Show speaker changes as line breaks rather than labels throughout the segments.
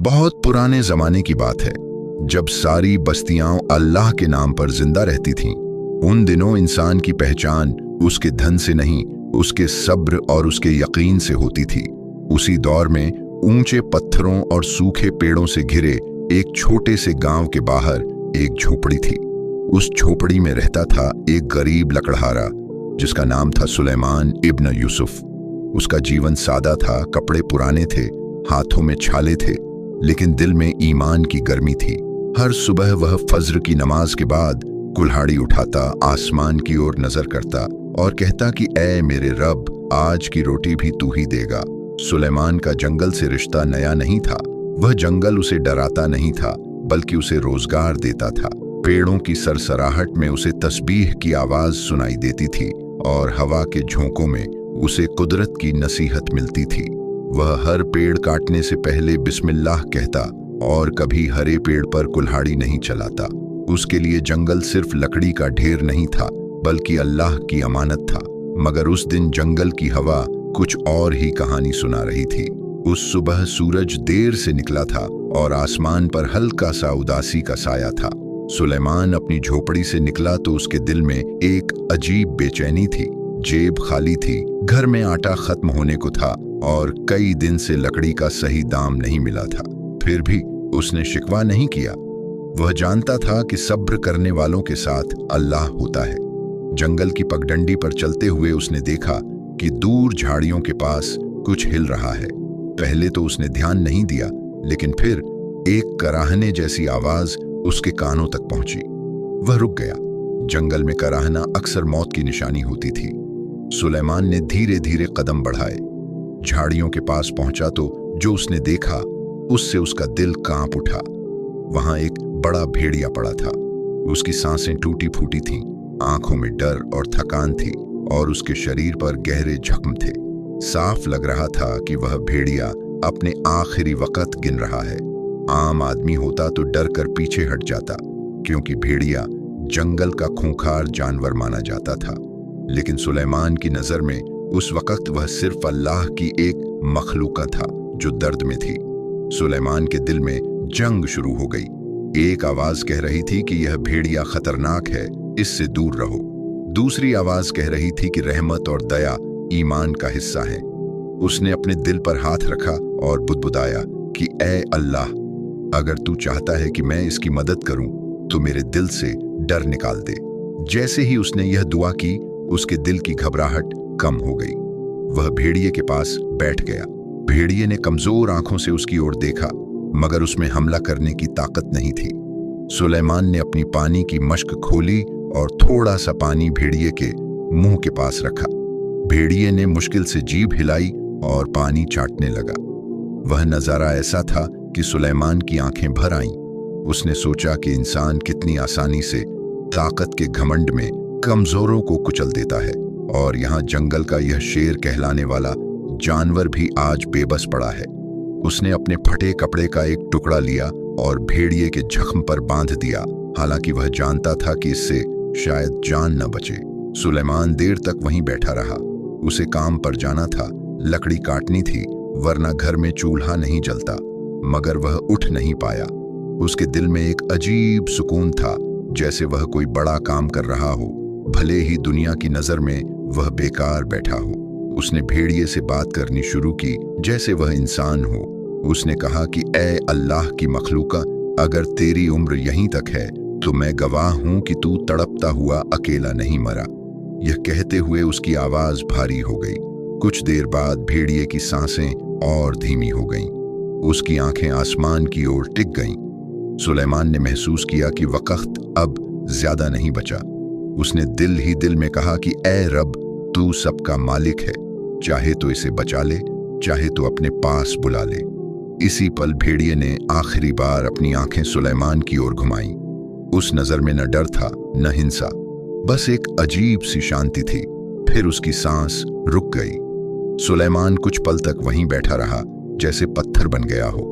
बहुत पुराने जमाने की बात है, जब सारी बस्तियां अल्लाह के नाम पर जिंदा रहती थीं। उन दिनों इंसान की पहचान उसके धन से नहीं, उसके सब्र और उसके यकीन से होती थी। उसी दौर में ऊंचे पत्थरों और सूखे पेड़ों से घिरे एक छोटे से गांव के बाहर एक झोपड़ी थी। उस झोपड़ी में रहता था एक गरीब लकड़हारा जिसका नाम था सुलेमान इब्न यूसुफ। उसका जीवन सादा था, कपड़े पुराने थे, हाथों में छाले थे, लेकिन दिल में ईमान की गर्मी थी। हर सुबह वह फज्र की नमाज के बाद कुल्हाड़ी उठाता, आसमान की ओर नजर करता और कहता कि ऐ मेरे रब, आज की रोटी भी तू ही देगा। सुलेमान का जंगल से रिश्ता नया नहीं था। वह जंगल उसे डराता नहीं था, बल्कि उसे रोजगार देता था। पेड़ों की सरसराहट में उसे तस्बीह की आवाज सुनाई देती थी और हवा के झोंकों में उसे कुदरत की नसीहत मिलती थी। वह हर पेड़ काटने से पहले बिस्मिल्लाह कहता और कभी हरे पेड़ पर कुल्हाड़ी नहीं चलाता। उसके लिए जंगल सिर्फ लकड़ी का ढेर नहीं था, बल्कि अल्लाह की अमानत था। मगर उस दिन जंगल की हवा कुछ और ही कहानी सुना रही थी। उस सुबह सूरज देर से निकला था और आसमान पर हल्का सा उदासी का साया था। सुलेमान अपनी झोपड़ी से निकला तो उसके दिल में एक अजीब बेचैनी थी। जेब खाली थी, घर में आटा खत्म होने को था और कई दिन से लकड़ी का सही दाम नहीं मिला था। फिर भी उसने शिकवा नहीं किया। वह जानता था कि सब्र करने वालों के साथ अल्लाह होता है। जंगल की पगडंडी पर चलते हुए उसने देखा कि दूर झाड़ियों के पास कुछ हिल रहा है। पहले तो उसने ध्यान नहीं दिया, लेकिन फिर एक कराहने जैसी आवाज उसके कानों तक पहुंची। वह रुक गया। जंगल में कराहना अक्सर मौत की निशानी होती थी। सुलेमान ने धीरे धीरे कदम बढ़ाए। झाड़ियों के पास पहुंचा तो जो उसने देखा उससे उसका दिल कांप उठा। वहां एक बड़ा भेड़िया पड़ा था। उसकी सांसें टूटी फूटी थीं, आंखों में डर और थकान थी और उसके शरीर पर गहरे जख्म थे। साफ लग रहा था कि वह भेड़िया अपने आखिरी वक्त गिन रहा है। आम आदमी होता तो डर कर पीछे हट जाता, क्योंकि भेड़िया जंगल का खूंखार जानवर माना जाता था। लेकिन सुलेमान की नजर में उस वक्त वह सिर्फ अल्लाह की एक मखलूका था जो दर्द में थी। सुलेमान के दिल में जंग शुरू हो गई। एक आवाज कह रही थी कि यह भेड़िया खतरनाक है, इससे दूर रहो। दूसरी आवाज कह रही थी कि रहमत और दया ईमान का हिस्सा है। उसने अपने दिल पर हाथ रखा और बुदबुदाया कि ऐ अल्लाह, अगर तू चाहता है कि मैं इसकी मदद करूं तो मेरे दिल से डर निकाल दे। जैसे ही उसने यह दुआ की, उसके दिल की घबराहट कम हो गई। वह भेड़िए के पास बैठ गया। भेड़िए ने कमजोर आंखों से उसकी ओर देखा, मगर उसमें हमला करने की ताकत नहीं थी। सुलेमान ने अपनी पानी की मश्क खोली और थोड़ा सा पानी भेड़िए के मुंह के पास रखा। भेड़िए ने मुश्किल से जीभ हिलाई और पानी चाटने लगा। वह नजारा ऐसा था कि सुलेमान की आंखें भर आईं। उसने सोचा कि इंसान कितनी आसानी से ताकत के घमंड में कमजोरों को कुचल देता है, और यहाँ जंगल का यह शेर कहलाने वाला जानवर भी आज बेबस पड़ा है। उसने अपने फटे कपड़े का एक टुकड़ा लिया और भेड़िए के जख्म पर बांध दिया, हालांकि वह जानता था कि इससे शायद जान न बचे। सुलेमान देर तक वहीं बैठा रहा। उसे काम पर जाना था, लकड़ी काटनी थी, वरना घर में चूल्हा नहीं जलता। मगर वह उठ नहीं पाया। उसके दिल में एक अजीब सुकून था, जैसे वह कोई बड़ा काम कर रहा हो, भले ही दुनिया की नजर में वह बेकार बैठा हो। उसने भेड़िए से बात करनी शुरू की जैसे वह इंसान हो। उसने कहा कि ऐ अल्लाह की मखलूका, अगर तेरी उम्र यहीं तक है तो मैं गवाह हूं कि तू तड़पता हुआ अकेला नहीं मरा। यह कहते हुए उसकी आवाज भारी हो गई। कुछ देर बाद भेड़िए की सांसें और धीमी हो गईं। उसकी आंखें आसमान की ओर टिक गईं। सुलेमान ने महसूस किया कि वक्त अब ज्यादा नहीं बचा। उसने दिल ही दिल में कहा कि ऐ रब, तू सबका मालिक है, चाहे तो इसे बचा ले, चाहे तो अपने पास बुला ले। इसी पल भेड़िए ने आखिरी बार अपनी आंखें सुलेमान की ओर घुमाई। उस नजर में न डर था न हिंसा, बस एक अजीब सी शांति थी। फिर उसकी सांस रुक गई। सुलेमान कुछ पल तक वहीं बैठा रहा, जैसे पत्थर बन गया हो।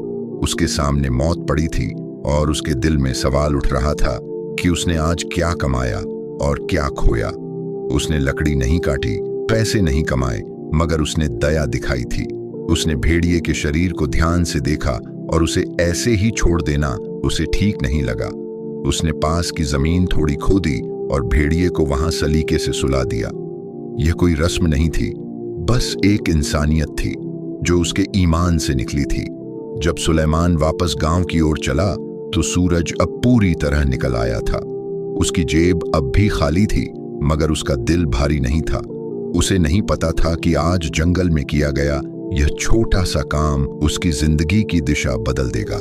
उसके सामने मौत पड़ी थी और उसके दिल में सवाल उठ रहा था कि उसने आज क्या कमाया और क्या खोया। उसने लकड़ी नहीं काटी, पैसे नहीं कमाए, मगर उसने दया दिखाई थी। उसने भेड़िए के शरीर को ध्यान से देखा और उसे ऐसे ही छोड़ देना उसे ठीक नहीं लगा। उसने पास की जमीन थोड़ी खोदी और भेड़िए को वहां सलीके से सुला दिया। यह कोई रस्म नहीं थी, बस एक इंसानियत थी जो उसके ईमान से निकली थी। जब सुलेमान वापस गांव की ओर चला तो सूरज अब पूरी तरह निकल आया था। उसकी जेब अब भी खाली थी, मगर उसका दिल भारी नहीं था। उसे नहीं पता था कि आज जंगल में किया गया यह छोटा सा काम उसकी जिंदगी की दिशा बदल देगा।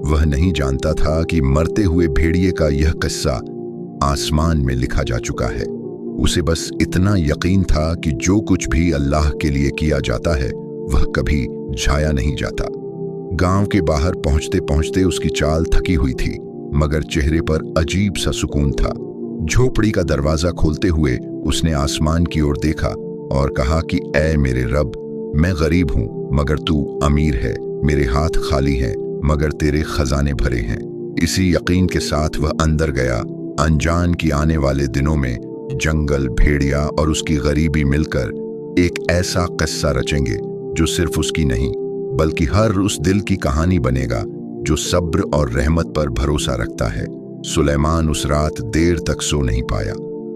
वह नहीं जानता था कि मरते हुए भेड़िए का यह किस्सा आसमान में लिखा जा चुका है। उसे बस इतना यकीन था कि जो कुछ भी अल्लाह के लिए किया जाता है वह कभी जाया नहीं जाता। गांव के बाहर पहुंचते पहुंचते उसकी चाल थकी हुई थी, मगर चेहरे पर अजीब सा सुकून था। झोपड़ी का दरवाजा खोलते हुए उसने आसमान की ओर देखा और कहा कि ऐ मेरे रब, मैं गरीब हूं मगर तू अमीर है, मेरे हाथ खाली हैं मगर तेरे खजाने भरे हैं। इसी यकीन के साथ वह अंदर गया। अनजान की आने वाले दिनों में जंगल, भेड़िया और उसकी गरीबी मिलकर एक ऐसा किस्सा रचेंगे जो सिर्फ उसकी नहीं बल्कि हर उस दिल की कहानी बनेगा जो सब्र और रहमत पर भरोसा रखता है। सुलेमान उस रात देर तक सो नहीं पाया।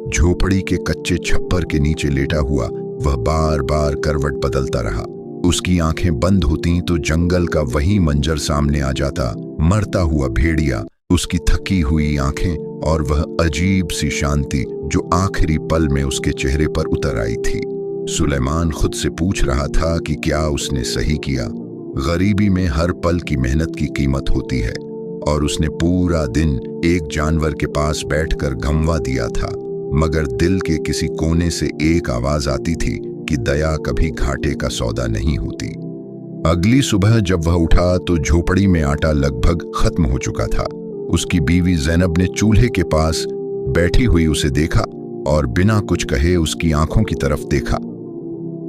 झोपड़ी के कच्चे छप्पर के नीचे लेटा हुआ वह बार बार करवट बदलता रहा। उसकी आंखें बंद होती तो जंगल का वही मंजर सामने आ जाता, मरता हुआ भेड़िया, उसकी थकी हुई आंखें और वह अजीब सी शांति जो आखिरी पल में उसके चेहरे पर उतर आई थी। सुलेमान खुद से पूछ रहा था कि क्या उसने सही किया। गरीबी में हर पल की मेहनत की कीमत होती है और उसने पूरा दिन एक जानवर के पास बैठकर घमवा दिया था, मगर दिल के किसी कोने से एक आवाज आती थी कि दया कभी घाटे का सौदा नहीं होती। अगली सुबह जब वह उठा तो झोपड़ी में आटा लगभग खत्म हो चुका था। उसकी बीवी ज़ैनब ने चूल्हे के पास बैठी हुई उसे देखा और बिना कुछ कहे उसकी आंखों की तरफ देखा।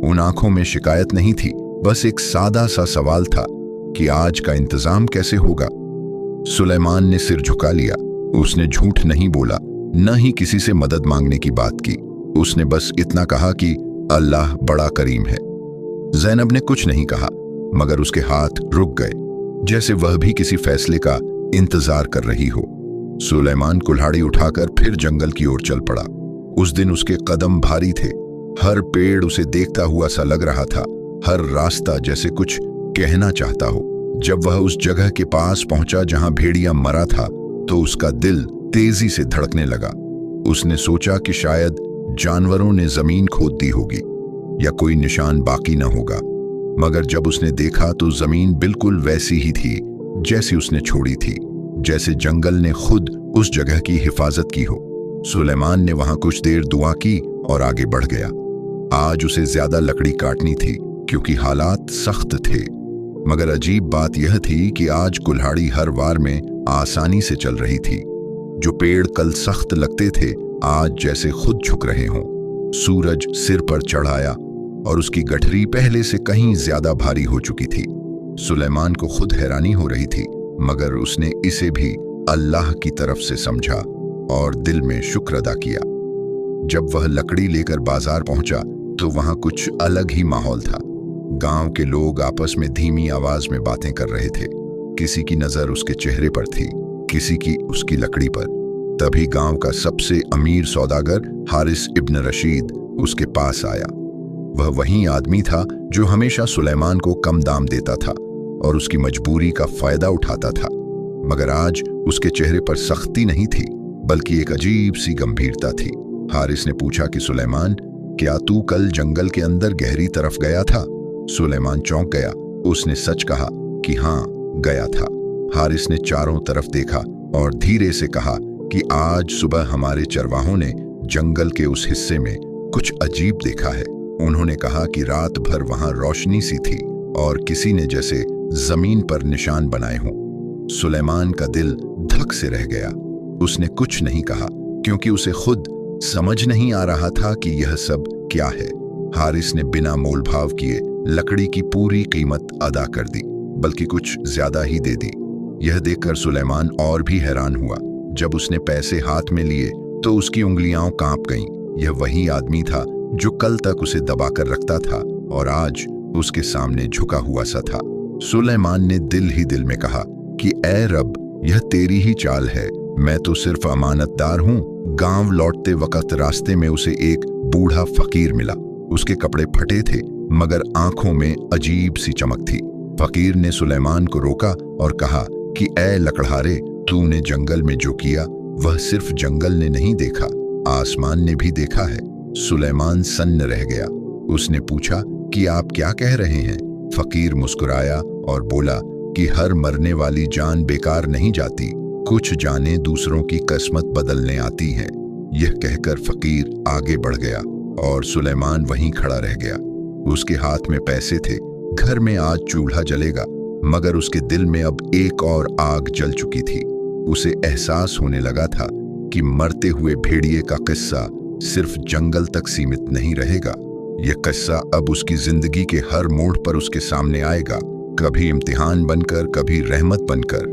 उन आंखों में शिकायत नहीं थी, बस एक सादा सा सवाल था कि आज का इंतजाम कैसे होगा। सुलेमान ने सिर झुका लिया। उसने झूठ नहीं बोला, न ही किसी से मदद मांगने की बात की। उसने बस इतना कहा कि अल्लाह बड़ा करीम है। ज़ैनब ने कुछ नहीं कहा, मगर उसके हाथ रुक गए, जैसे वह भी किसी फैसले का इंतजार कर रही हो। सुलेमान कुल्हाड़ी उठाकर फिर जंगल की ओर चल पड़ा। उस दिन उसके कदम भारी थे। हर पेड़ उसे देखता हुआ सा लग रहा था, हर रास्ता जैसे कुछ कहना चाहता हो। जब वह उस जगह के पास पहुंचा जहां भेड़िया मरा था तो उसका दिल तेजी से धड़कने लगा। उसने सोचा कि शायद जानवरों ने जमीन खोद दी होगी या कोई निशान बाकी न होगा, मगर जब उसने देखा तो जमीन बिल्कुल वैसी ही थी जैसी उसने छोड़ी थी, जैसे जंगल ने खुद उस जगह की हिफाजत की हो। सुलेमान ने वहां कुछ देर दुआ की और आगे बढ़ गया। आज उसे ज्यादा लकड़ी काटनी थी क्योंकि हालात सख्त थे, मगर अजीब बात यह थी कि आज कुल्हाड़ी हर वार में आसानी से चल रही थी। जो पेड़ कल सख्त लगते थे आज जैसे खुद झुक रहे हों। सूरज सिर पर चढ़ आया और उसकी गठरी पहले से कहीं ज्यादा भारी हो चुकी थी। सुलेमान को खुद हैरानी हो रही थी, मगर उसने इसे भी अल्लाह की तरफ से समझा और दिल में शुक्र अदा किया। जब वह लकड़ी लेकर बाजार पहुंचा तो वहां कुछ अलग ही माहौल था। गांव के लोग आपस में धीमी आवाज में बातें कर रहे थे। किसी की नजर उसके चेहरे पर थी, किसी की उसकी लकड़ी पर। तभी गांव का सबसे अमीर सौदागर हारिस इब्न रशीद उसके पास आया। वह वही आदमी था जो हमेशा सुलेमान को कम दाम देता था और उसकी मजबूरी का फायदा उठाता था, मगर आज उसके चेहरे पर सख्ती नहीं थी बल्कि एक अजीब सी गंभीरता थी। हारिस ने पूछा कि सुलेमान, क्या तू कल जंगल के अंदर गहरी तरफ गया था? सुलेमान चौंक गया। उसने सच कहा कि हाँ, गया था। हारिस ने चारों तरफ देखा और धीरे से कहा कि आज सुबह हमारे चरवाहों ने जंगल के उस हिस्से में कुछ अजीब देखा है। उन्होंने कहा कि रात भर वहां रोशनी सी थी और किसी ने जैसे जमीन पर निशान बनाए हों। सुलेमान का दिल धक से रह गया। उसने कुछ नहीं कहा क्योंकि उसे खुद समझ नहीं आ रहा था कि यह सब क्या है। हारिस ने बिना मोलभाव किए लकड़ी की पूरी कीमत अदा कर दी, बल्कि कुछ ज्यादा ही दे दी। यह देखकर सुलेमान और भी हैरान हुआ। जब उसने पैसे हाथ में लिए तो उसकी उंगलियां कांप गईं। यह वही आदमी था जो कल तक उसे दबाकर रखता था और आज उसके सामने झुका हुआ सा था। सुलेमान ने दिल ही दिल में कहा कि ए रब, यह तेरी ही चाल है, मैं तो सिर्फ अमानतदार हूँ। गांव लौटते वक्त रास्ते में उसे एक बूढ़ा फकीर मिला। उसके कपड़े फटे थे मगर आंखों में अजीब सी चमक थी। फकीर ने सुलेमान को रोका और कहा कि ए लकड़हारे, तूने जंगल में जो किया वह सिर्फ जंगल ने नहीं देखा, आसमान ने भी देखा है। सुलेमान सन्न रह गया। उसने पूछा कि आप क्या कह रहे हैं? फकीर मुस्कुराया और बोला कि हर मरने वाली जान बेकार नहीं जाती, कुछ जानें दूसरों की किस्मत बदलने आती हैं। यह कहकर फकीर आगे बढ़ गया और सुलेमान वहीं खड़ा रह गया। उसके हाथ में पैसे थे। घर में आज चूल्हा जलेगा, मगर उसके दिल में अब एक और आग जल चुकी थी। उसे एहसास होने लगा था कि मरते हुए भेड़िए का किस्सा सिर्फ जंगल तक सीमित नहीं रहेगा। यह किस्सा अब उसकी जिंदगी के हर मोड़ पर उसके सामने आएगा, कभी इम्तिहान बनकर, कभी रहमत बनकर।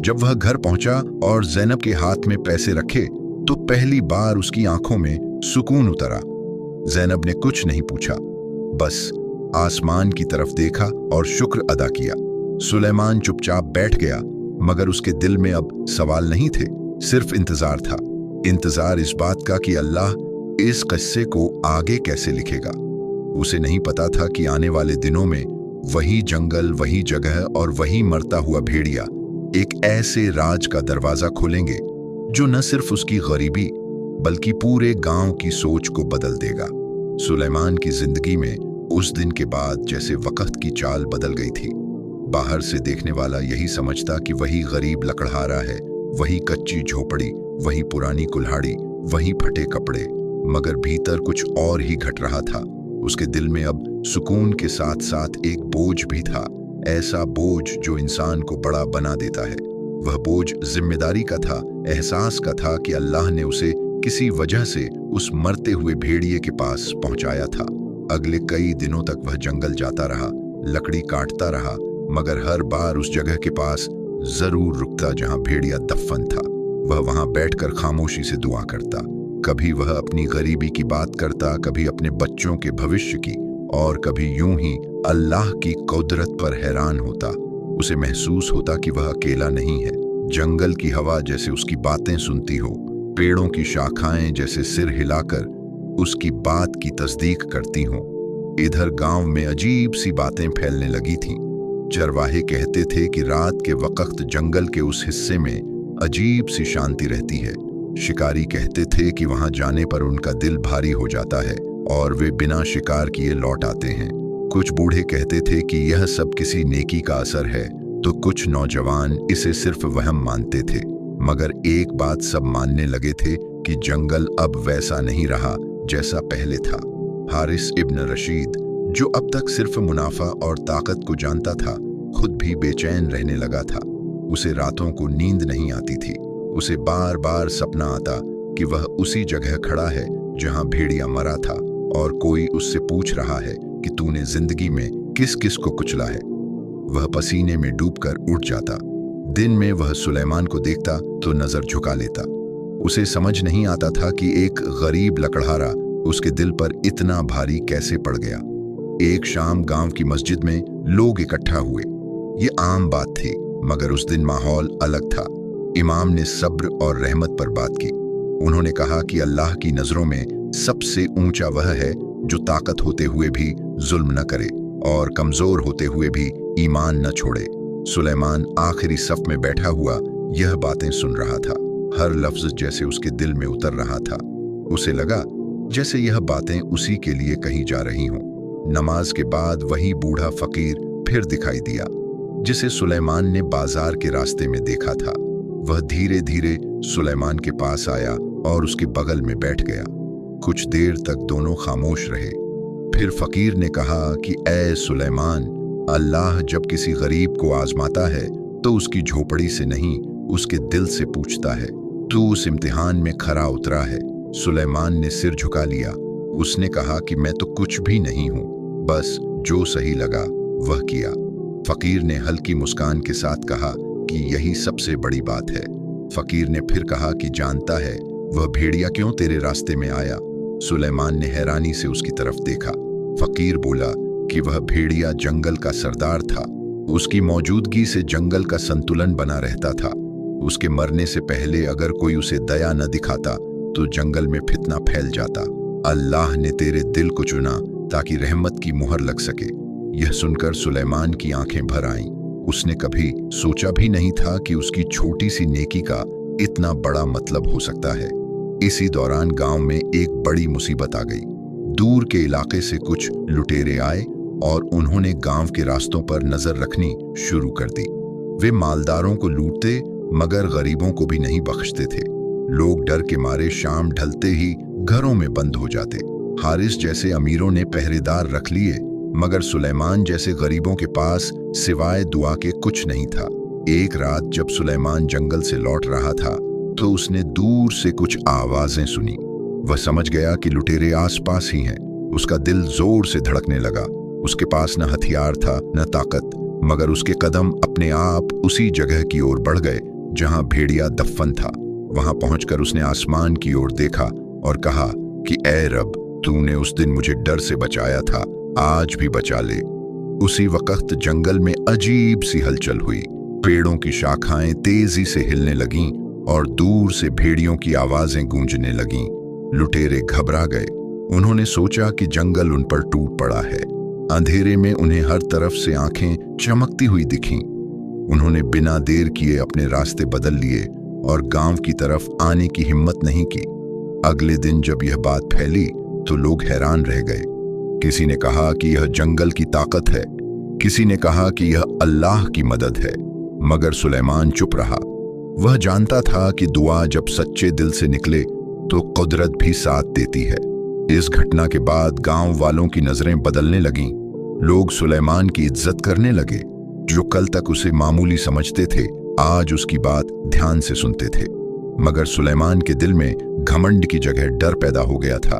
जब वह घर पहुंचा और ज़ैनब के हाथ में पैसे रखे तो पहली बार उसकी आंखों में सुकून उतरा। ज़ैनब ने कुछ नहीं पूछा, बस आसमान की तरफ देखा और शुक्र अदा किया। सुलेमान चुपचाप बैठ गया, मगर उसके दिल में अब सवाल नहीं थे, सिर्फ इंतजार था। इंतजार इस बात का कि अल्लाह इस किस्से को आगे कैसे लिखेगा। उसे नहीं पता था कि आने वाले दिनों में वही जंगल, वही जगह और वही मरता हुआ भेड़िया एक ऐसे राज का दरवाजा खोलेंगे जो न सिर्फ उसकी गरीबी बल्कि पूरे गांव की सोच को बदल देगा। सुलेमान की जिंदगी में उस दिन के बाद जैसे वक्त की चाल बदल गई थी। बाहर से देखने वाला यही समझता कि वही गरीब लकड़हारा है, वही कच्ची झोपड़ी, वही पुरानी कुल्हाड़ी, वही फटे कपड़े, मगर भीतर कुछ और ही घट रहा था। उसके दिल में अब सुकून के साथ साथ एक बोझ भी था, ऐसा बोझ जो इंसान को बड़ा बना देता है। वह बोझ जिम्मेदारी का था, एहसास का था कि अल्लाह ने उसे किसी वजह से उस मरते हुए भेड़िए के पास पहुंचाया था। अगले कई दिनों तक वह जंगल जाता रहा, लकड़ी काटता रहा, मगर हर बार उस जगह के पास जरूर रुकता जहां भेड़िया दफन था। वह वहां बैठकर खामोशी से दुआ करता। कभी वह अपनी गरीबी की बात करता, कभी अपने बच्चों के भविष्य की, और कभी यूं ही अल्लाह की कुदरत पर हैरान होता। उसे महसूस होता कि वह अकेला नहीं है। जंगल की हवा जैसे उसकी बातें सुनती हो, पेड़ों की शाखाएं जैसे सिर हिलाकर उसकी बात की तस्दीक करती हों। इधर गांव में अजीब सी बातें फैलने लगी थीं। चरवाहे कहते थे कि रात के वक्त जंगल के उस हिस्से में अजीब सी शांति रहती है। शिकारी कहते थे कि वहां जाने पर उनका दिल भारी हो जाता है और वे बिना शिकार किए लौट आते हैं। कुछ बूढ़े कहते थे कि यह सब किसी नेकी का असर है, तो कुछ नौजवान इसे सिर्फ वहम मानते थे। मगर एक बात सब मानने लगे थे कि जंगल अब वैसा नहीं रहा जैसा पहले था। हारिस इब्न रशीद, जो अब तक सिर्फ मुनाफा और ताकत को जानता था, खुद भी बेचैन रहने लगा था। उसे रातों को नींद नहीं आती थी। उसे बार बार सपना आता कि वह उसी जगह खड़ा है जहां भेड़िया मरा था और कोई उससे पूछ रहा है कि तूने जिंदगी में किस किस को कुचला है। वह पसीने में डूबकर उठ जाता। दिन में वह सुलेमान को देखता तो नजर झुका लेता। उसे समझ नहीं आता था कि एक गरीब लकड़हारा उसके दिल पर इतना भारी कैसे पड़ गया। एक शाम गांव की मस्जिद में लोग इकट्ठा हुए। ये आम बात थी, मगर उस दिन माहौल अलग था। इमाम ने सब्र और रहमत पर बात की। उन्होंने कहा कि अल्लाह की नजरों में सबसे ऊंचा वह है जो ताकत होते हुए भी जुल्म न करे और कमजोर होते हुए भी ईमान न छोड़े। सुलेमान आखिरी सफ में बैठा हुआ यह बातें सुन रहा था। हर लफ्ज जैसे उसके दिल में उतर रहा था। उसे लगा जैसे यह बातें उसी के लिए कही जा रही हों। नमाज के बाद वही बूढ़ा फकीर फिर दिखाई दिया जिसे सुलेमान ने बाजार के रास्ते में देखा था। वह धीरे धीरे सुलेमान के पास आया और उसके बगल में बैठ गया। कुछ देर तक दोनों खामोश रहे। फिर फकीर ने कहा कि ऐ सुलेमान, अल्लाह जब किसी गरीब को आजमाता है तो उसकी झोपड़ी से नहीं, उसके दिल से पूछता है। तू उस इम्तिहान में खरा उतरा है। सुलेमान ने सिर झुका लिया। उसने कहा कि मैं तो कुछ भी नहीं हूं, बस जो सही लगा वह किया। फकीर ने हल्की मुस्कान के साथ कहा कि यही सबसे बड़ी बात है। फकीर ने फिर कहा कि जानता है वह भेड़िया क्यों तेरे रास्ते में आया? सुलेमान ने हैरानी से उसकी तरफ देखा। फकीर बोला कि वह भेड़िया जंगल का सरदार था, उसकी मौजूदगी से जंगल का संतुलन बना रहता था। उसके मरने से पहले अगर कोई उसे दया न दिखाता तो जंगल में फितना फैल जाता। अल्लाह ने तेरे दिल को चुना ताकि रहमत की मुहर लग सके। यह सुनकर सुलेमान की आंखें भर आईं। उसने कभी सोचा भी नहीं था कि उसकी छोटी सी नेकी का इतना बड़ा मतलब हो सकता है। इसी दौरान गांव में एक बड़ी मुसीबत आ गई। दूर के इलाके से कुछ लुटेरे आए और उन्होंने गांव के रास्तों पर नजर रखनी शुरू कर दी। वे मालदारों को लूटते मगर गरीबों को भी नहीं बख्शते थे। लोग डर के मारे शाम ढलते ही घरों में बंद हो जाते। हारिस जैसे अमीरों ने पहरेदार रख लिए मगर सुलेमान जैसे गरीबों के पास सिवाय दुआ के कुछ नहीं था। एक रात जब सुलेमान जंगल से लौट रहा था तो उसने दूर से कुछ आवाजें सुनी। वह समझ गया कि लुटेरे आसपास ही हैं। उसका दिल जोर से धड़कने लगा। उसके पास न हथियार था न ताकत, मगर उसके कदम अपने आप उसी जगह की ओर बढ़ गए जहां भेड़िया दफन था। वहां पहुंचकर उसने आसमान की ओर देखा और कहा कि ऐ रब, तूने उस दिन मुझे डर से बचाया था, आज भी बचा ले। उसी वक्त जंगल में अजीब सी हलचल हुई। पेड़ों की शाखाएं तेजी से हिलने लगीं और दूर से भेड़ियों की आवाजें गूंजने लगीं। लुटेरे घबरा गए। उन्होंने सोचा कि जंगल उन पर टूट पड़ा है। अंधेरे में उन्हें हर तरफ से आंखें चमकती हुई दिखीं। उन्होंने बिना देर किए अपने रास्ते बदल लिए और गांव की तरफ आने की हिम्मत नहीं की। अगले दिन जब यह बात फैली तो लोग हैरान रह गए। किसी ने कहा कि यह जंगल की ताकत है, किसी ने कहा कि यह अल्लाह की मदद है, मगर सुलेमान चुप रहा। वह जानता था कि दुआ जब सच्चे दिल से निकले तो कुदरत भी साथ देती है। इस घटना के बाद गांव वालों की नजरें बदलने लगीं। लोग सुलेमान की इज्जत करने लगे। जो कल तक उसे मामूली समझते थे आज उसकी बात ध्यान से सुनते थे। मगर सुलेमान के दिल में घमंड की जगह डर पैदा हो गया था।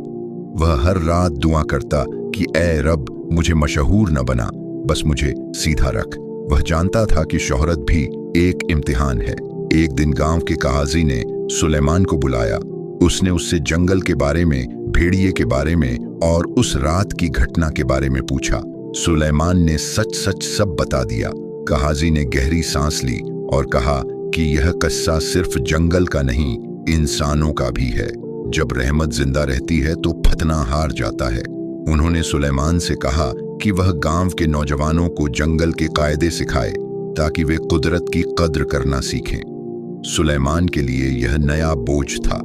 वह हर रात दुआ करता कि ऐ रब, मुझे मशहूर न बना, बस मुझे सीधा रख। वह जानता था कि शोहरत भी एक इम्तिहान है। एक दिन गांव के काजी ने सुलेमान को बुलाया। उसने उससे जंगल के बारे में, भेड़िए के बारे में और उस रात की घटना के बारे में पूछा। सुलेमान ने सच सच सब बता दिया। काजी ने गहरी सांस ली और कहा कि यह किस्सा सिर्फ जंगल का नहीं, इंसानों का भी है। जब रहमत जिंदा रहती है तो फतना हार जाता है। उन्होंने सुलेमान से कहा कि वह गांव के नौजवानों को जंगल के कायदे सिखाए ताकि वे कुदरत की कद्र करना सीखें। सुलेमान के लिए यह नया बोझ था।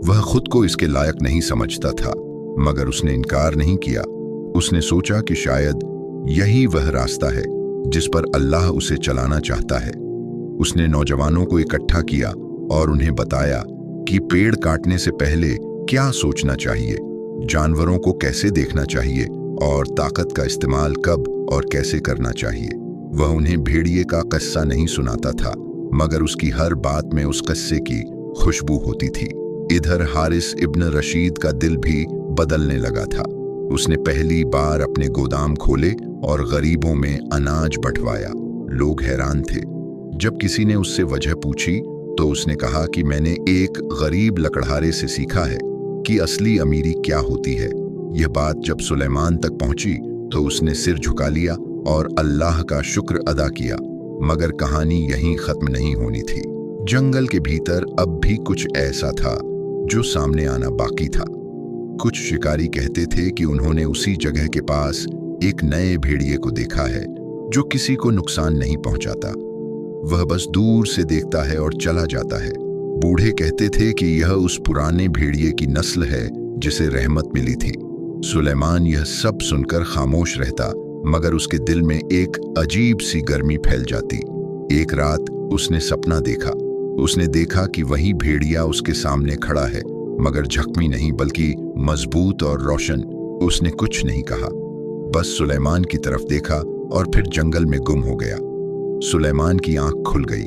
वह खुद को इसके लायक नहीं समझता था, मगर उसने इनकार नहीं किया। उसने सोचा कि शायद यही वह रास्ता है जिस पर अल्लाह उसे चलाना चाहता है। उसने नौजवानों को इकट्ठा किया और उन्हें बताया कि पेड़ काटने से पहले क्या सोचना चाहिए, जानवरों को कैसे देखना चाहिए और ताकत का इस्तेमाल कब और कैसे करना चाहिए। वह उन्हें भेड़िए का किस्सा नहीं सुनाता था, मगर उसकी हर बात में उस किस्से की खुशबू होती थी। इधर हारिस इब्न रशीद का दिल भी बदलने लगा था। उसने पहली बार अपने गोदाम खोले और गरीबों में अनाज बंटवाया। लोग हैरान थे। जब किसी ने उससे वजह पूछी तो उसने कहा कि मैंने एक गरीब लकड़हारे से सीखा है कि असली अमीरी क्या होती है। यह बात जब सुलेमान तक पहुंची तो उसने सिर झुका लिया और अल्लाह का शुक्र अदा किया। मगर कहानी यहीं खत्म नहीं होनी थी। जंगल के भीतर अब भी कुछ ऐसा था जो सामने आना बाकी था। कुछ शिकारी कहते थे कि उन्होंने उसी जगह के पास एक नए भेड़िए को देखा है जो किसी को नुकसान नहीं पहुंचाता। वह बस दूर से देखता है और चला जाता है। बूढ़े कहते थे कि यह उस पुराने भेड़िए की नस्ल है जिसे रहमत मिली थी। सुलेमान यह सब सुनकर खामोश रहता, मगर उसके दिल में एक अजीब सी गर्मी फैल जाती। एक रात उसने सपना देखा। उसने देखा कि वही भेड़िया उसके सामने खड़ा है, मगर जख्मी नहीं बल्कि मजबूत और रोशन। उसने कुछ नहीं कहा, बस सुलेमान की तरफ देखा और फिर जंगल में गुम हो गया। सुलेमान की आंख खुल गई।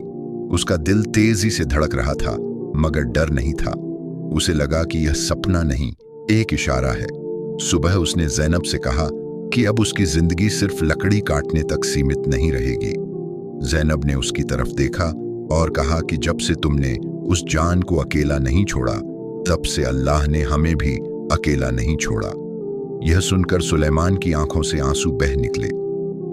उसका दिल तेजी से धड़क रहा था, मगर डर नहीं था। उसे लगा कि यह सपना नहीं, एक इशारा है। सुबह उसने ज़ैनब से कहा कि अब उसकी जिंदगी सिर्फ लकड़ी काटने तक सीमित नहीं रहेगी। ज़ैनब ने उसकी तरफ देखा और कहा कि जब से तुमने उस जान को अकेला नहीं छोड़ा, तब से अल्लाह ने हमें भी अकेला नहीं छोड़ा। यह सुनकर सुलेमान की आंखों से आंसू बह निकले।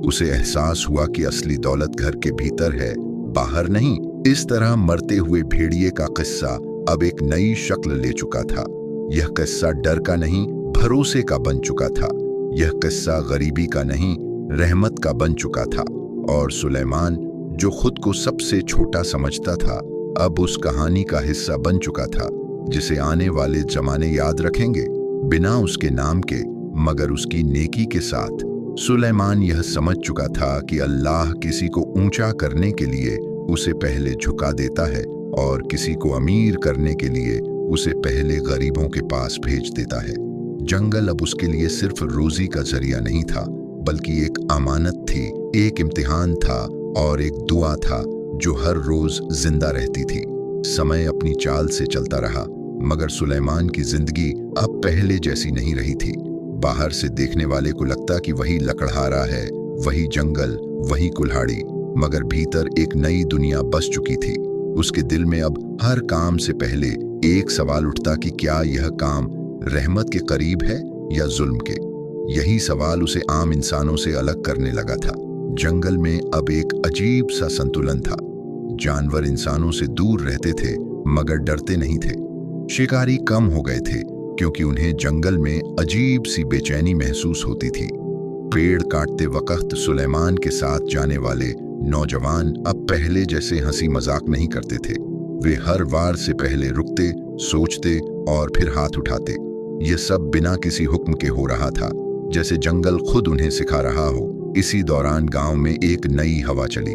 उसे एहसास हुआ कि असली दौलत घर के भीतर है, बाहर नहीं। इस तरह मरते हुए भेड़िए का किस्सा अब एक नई शक्ल ले चुका था। यह किस्सा डर का नहीं, भरोसे का बन चुका था। यह किस्सा गरीबी का नहीं, रहमत का बन चुका था। और सुलेमान, जो खुद को सबसे छोटा समझता था, अब उस कहानी का हिस्सा बन चुका था जिसे आने वाले जमाने याद रखेंगे, बिना उसके नाम के मगर उसकी नेकी के साथ। सुलेमान यह समझ चुका था कि अल्लाह किसी को ऊंचा करने के लिए उसे पहले झुका देता है और किसी को अमीर करने के लिए उसे पहले गरीबों के पास भेज देता है। जंगल अब उसके लिए सिर्फ रोजी का जरिया नहीं था, बल्कि एक अमानत थी, एक इम्तिहान था और एक दुआ था जो हर रोज जिंदा रहती थी। समय अपनी चाल से चलता रहा, मगर सुलेमान की जिंदगी अब पहले जैसी नहीं रही थी। बाहर से देखने वाले को लगता कि वही लकड़हारा है, वही जंगल, वही कुल्हाड़ी, मगर भीतर एक नई दुनिया बस चुकी थी। उसके दिल में अब हर काम से पहले एक सवाल उठता कि क्या यह काम रहमत के करीब है या जुल्म के। यही सवाल उसे आम इंसानों से अलग करने लगा था। जंगल में अब एक अजीब सा संतुलन था। जानवर इंसानों से दूर रहते थे मगर डरते नहीं थे। शिकारी कम हो गए थे क्योंकि उन्हें जंगल में अजीब सी बेचैनी महसूस होती थी। पेड़ काटते वक्त सुलेमान के साथ जाने वाले नौजवान अब पहले जैसे हंसी मजाक नहीं करते थे। वे हर वार से पहले रुकते, सोचते और फिर हाथ उठाते। ये सब बिना किसी हुक्म के हो रहा था, जैसे जंगल खुद उन्हें सिखा रहा हो। इसी दौरान गांव में एक नई हवा चली।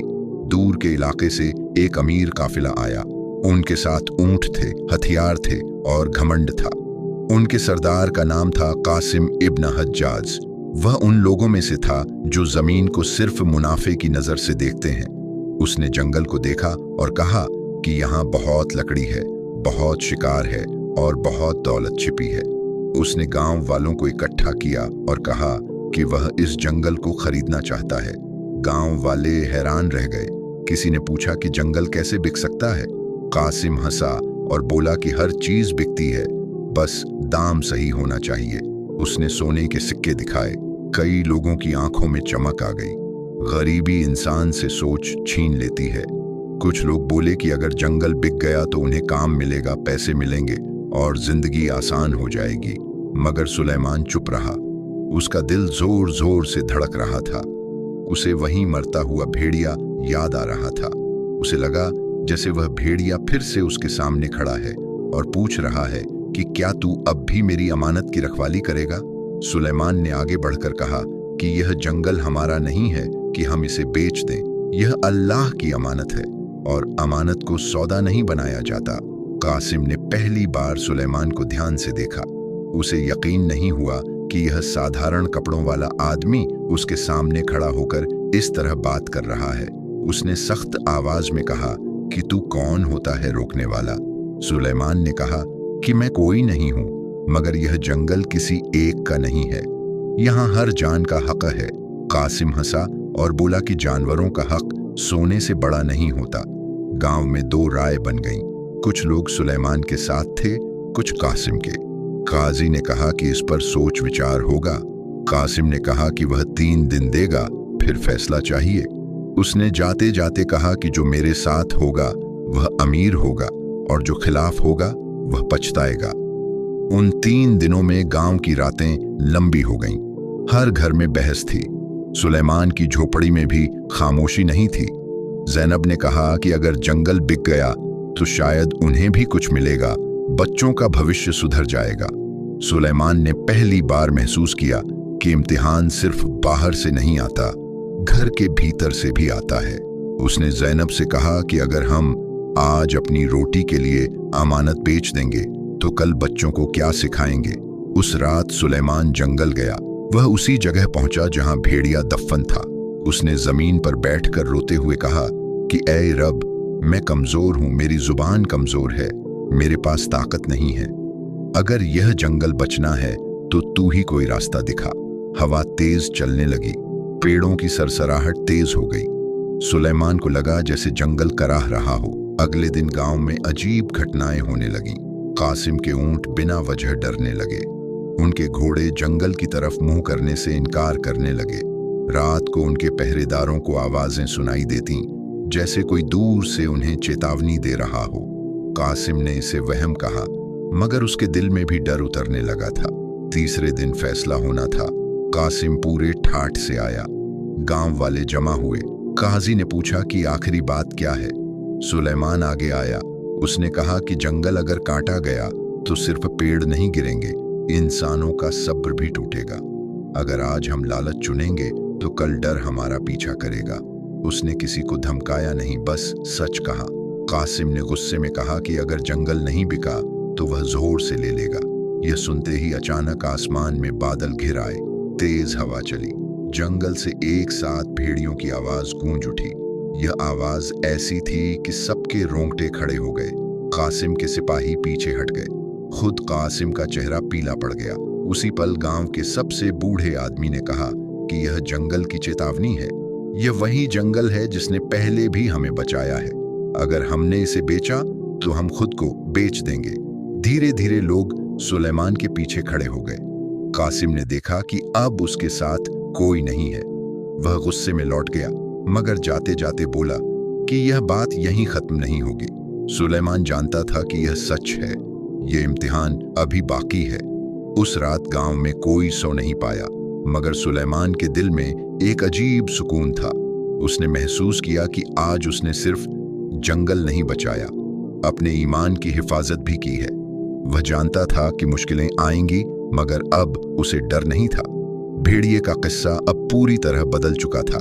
दूर के इलाके से एक अमीर काफिला आया। उनके साथ ऊंट थे, हथियार थे और घमंड था। उनके सरदार का नाम था कासिम इब्न हज्जाज। वह उन लोगों में से था जो जमीन को सिर्फ मुनाफे की नजर से देखते हैं। उसने जंगल को देखा और कहा कि यहाँ बहुत लकड़ी है, बहुत शिकार है और बहुत दौलत छिपी है। उसने गांव वालों को इकट्ठा किया और कहा कि वह इस जंगल को खरीदना चाहता है। गांव वाले हैरान रह गए। किसी ने पूछा कि जंगल कैसे बिक सकता है। कासिम हंसा और बोला कि हर चीज बिकती है, बस दाम सही होना चाहिए। उसने सोने के सिक्के दिखाए। कई लोगों की आंखों में चमक आ गई। गरीबी इंसान से सोच छीन लेती है। कुछ लोग बोले कि अगर जंगल बिक गया तो उन्हें काम मिलेगा, पैसे मिलेंगे और जिंदगी आसान हो जाएगी। मगर सुलेमान चुप रहा। उसका दिल जोर जोर से धड़क रहा था। उसे वहीं मरता हुआ भेड़िया याद आ रहा था। उसे लगा जैसे वह भेड़िया फिर से उसके सामने खड़ा है और पूछ रहा है कि क्या तू अब भी मेरी अमानत की रखवाली करेगा। सुलेमान ने आगे बढ़कर कहा कि यह जंगल हमारा नहीं है कि हम इसे बेच दें। यह अल्लाह की अमानत है और अमानत को सौदा नहीं बनाया जाता। कासिम ने पहली बार सुलेमान को ध्यान से देखा। उसे यकीन नहीं हुआ कि यह साधारण कपड़ों वाला आदमी उसके सामने खड़ा होकर इस तरह बात कर रहा है। उसने सख्त आवाज में कहा कि तू कौन होता है रोकने वाला। सुलेमान ने कहा कि मैं कोई नहीं हूं, मगर यह जंगल किसी एक का नहीं है। यहाँ हर जान का हक है। कासिम हंसा और बोला कि जानवरों का हक सोने से बड़ा नहीं होता। गांव में दो राय बन गईं। कुछ लोग सुलेमान के साथ थे, कुछ कासिम के। काजी ने कहा कि इस पर सोच विचार होगा। कासिम ने कहा कि वह 3 दिन देगा, फिर फैसला चाहिए। उसने जाते जाते कहा कि जो मेरे साथ होगा वह अमीर होगा और जो खिलाफ होगा वह पछताएगा। उन 3 दिनों में गांव की रातें लंबी हो गईं। हर घर में बहस थी। सुलेमान की झोपड़ी में भी खामोशी नहीं थी। ज़ैनब ने कहा कि अगर जंगल बिक गया तो शायद उन्हें भी कुछ मिलेगा, बच्चों का भविष्य सुधर जाएगा। सुलेमान ने पहली बार महसूस किया कि इम्तिहान सिर्फ बाहर से नहीं आता, घर के भीतर से भी आता है। उसने ज़ैनब से कहा कि अगर हम आज अपनी रोटी के लिए अमानत बेच देंगे तो कल बच्चों को क्या सिखाएंगे। उस रात सुलेमान जंगल गया। वह उसी जगह पहुंचा जहां भेड़िया दफन था। उसने जमीन पर बैठकर रोते हुए कहा कि ऐ रब, मैं कमजोर हूं, मेरी जुबान कमजोर है, मेरे पास ताकत नहीं है। अगर यह जंगल बचना है तो तू ही कोई रास्ता दिखा। हवा तेज चलने लगी। पेड़ों की सरसराहट तेज हो गई। सुलेमान को लगा जैसे जंगल कराह रहा हो। अगले दिन गांव में अजीब घटनाएं होने लगीं। कासिम के ऊंट बिना वजह डरने लगे। उनके घोड़े जंगल की तरफ मुंह करने से इनकार करने लगे। रात को उनके पहरेदारों को आवाजें सुनाई देती, जैसे कोई दूर से उन्हें चेतावनी दे रहा हो। कासिम ने इसे वहम कहा, मगर उसके दिल में भी डर उतरने लगा था। तीसरे दिन फैसला होना था। कासिम पूरे ठाठ से आया। गांव वाले जमा हुए। काजी ने पूछा कि आखिरी बात क्या है। सुलेमान आगे आया। उसने कहा कि जंगल अगर काटा गया तो सिर्फ पेड़ नहीं गिरेंगे, इंसानों का सब्र भी टूटेगा। अगर आज हम लालच चुनेंगे तो कल डर हमारा पीछा करेगा। उसने किसी को धमकाया नहीं, बस सच कहा। कासिम ने गुस्से में कहा कि अगर जंगल नहीं बिका तो वह जोर से ले लेगा। यह सुनते ही अचानक आसमान में बादल घिर आए। तेज हवा चली। जंगल से एक साथ भेड़ियों की आवाज गूंज उठी। यह आवाज ऐसी थी कि सबके रोंगटे खड़े हो गए। कासिम के सिपाही पीछे हट गए। खुद कासिम का चेहरा पीला पड़ गया। उसी पल गांव के सबसे बूढ़े आदमी ने कहा कि यह जंगल की चेतावनी है। यह वही जंगल है जिसने पहले भी हमें बचाया है। अगर हमने इसे बेचा तो हम खुद को बेच देंगे। धीरे धीरे लोग सुलेमान के पीछे खड़े हो गए। कासिम ने देखा कि अब उसके साथ कोई नहीं है। वह गुस्से में लौट गया, मगर जाते जाते बोला कि यह बात यहीं खत्म नहीं होगी। सुलेमान जानता था कि यह सच है। यह इम्तिहान अभी बाकी है। उस रात गांव में कोई सो नहीं पाया, मगर सुलेमान के दिल में एक अजीब सुकून था। उसने महसूस किया कि आज उसने सिर्फ जंगल नहीं बचाया, अपने ईमान की हिफाजत भी की है। वह जानता था कि मुश्किलें आएंगी, मगर अब उसे डर नहीं था। भेड़िए का किस्सा अब पूरी तरह बदल चुका था।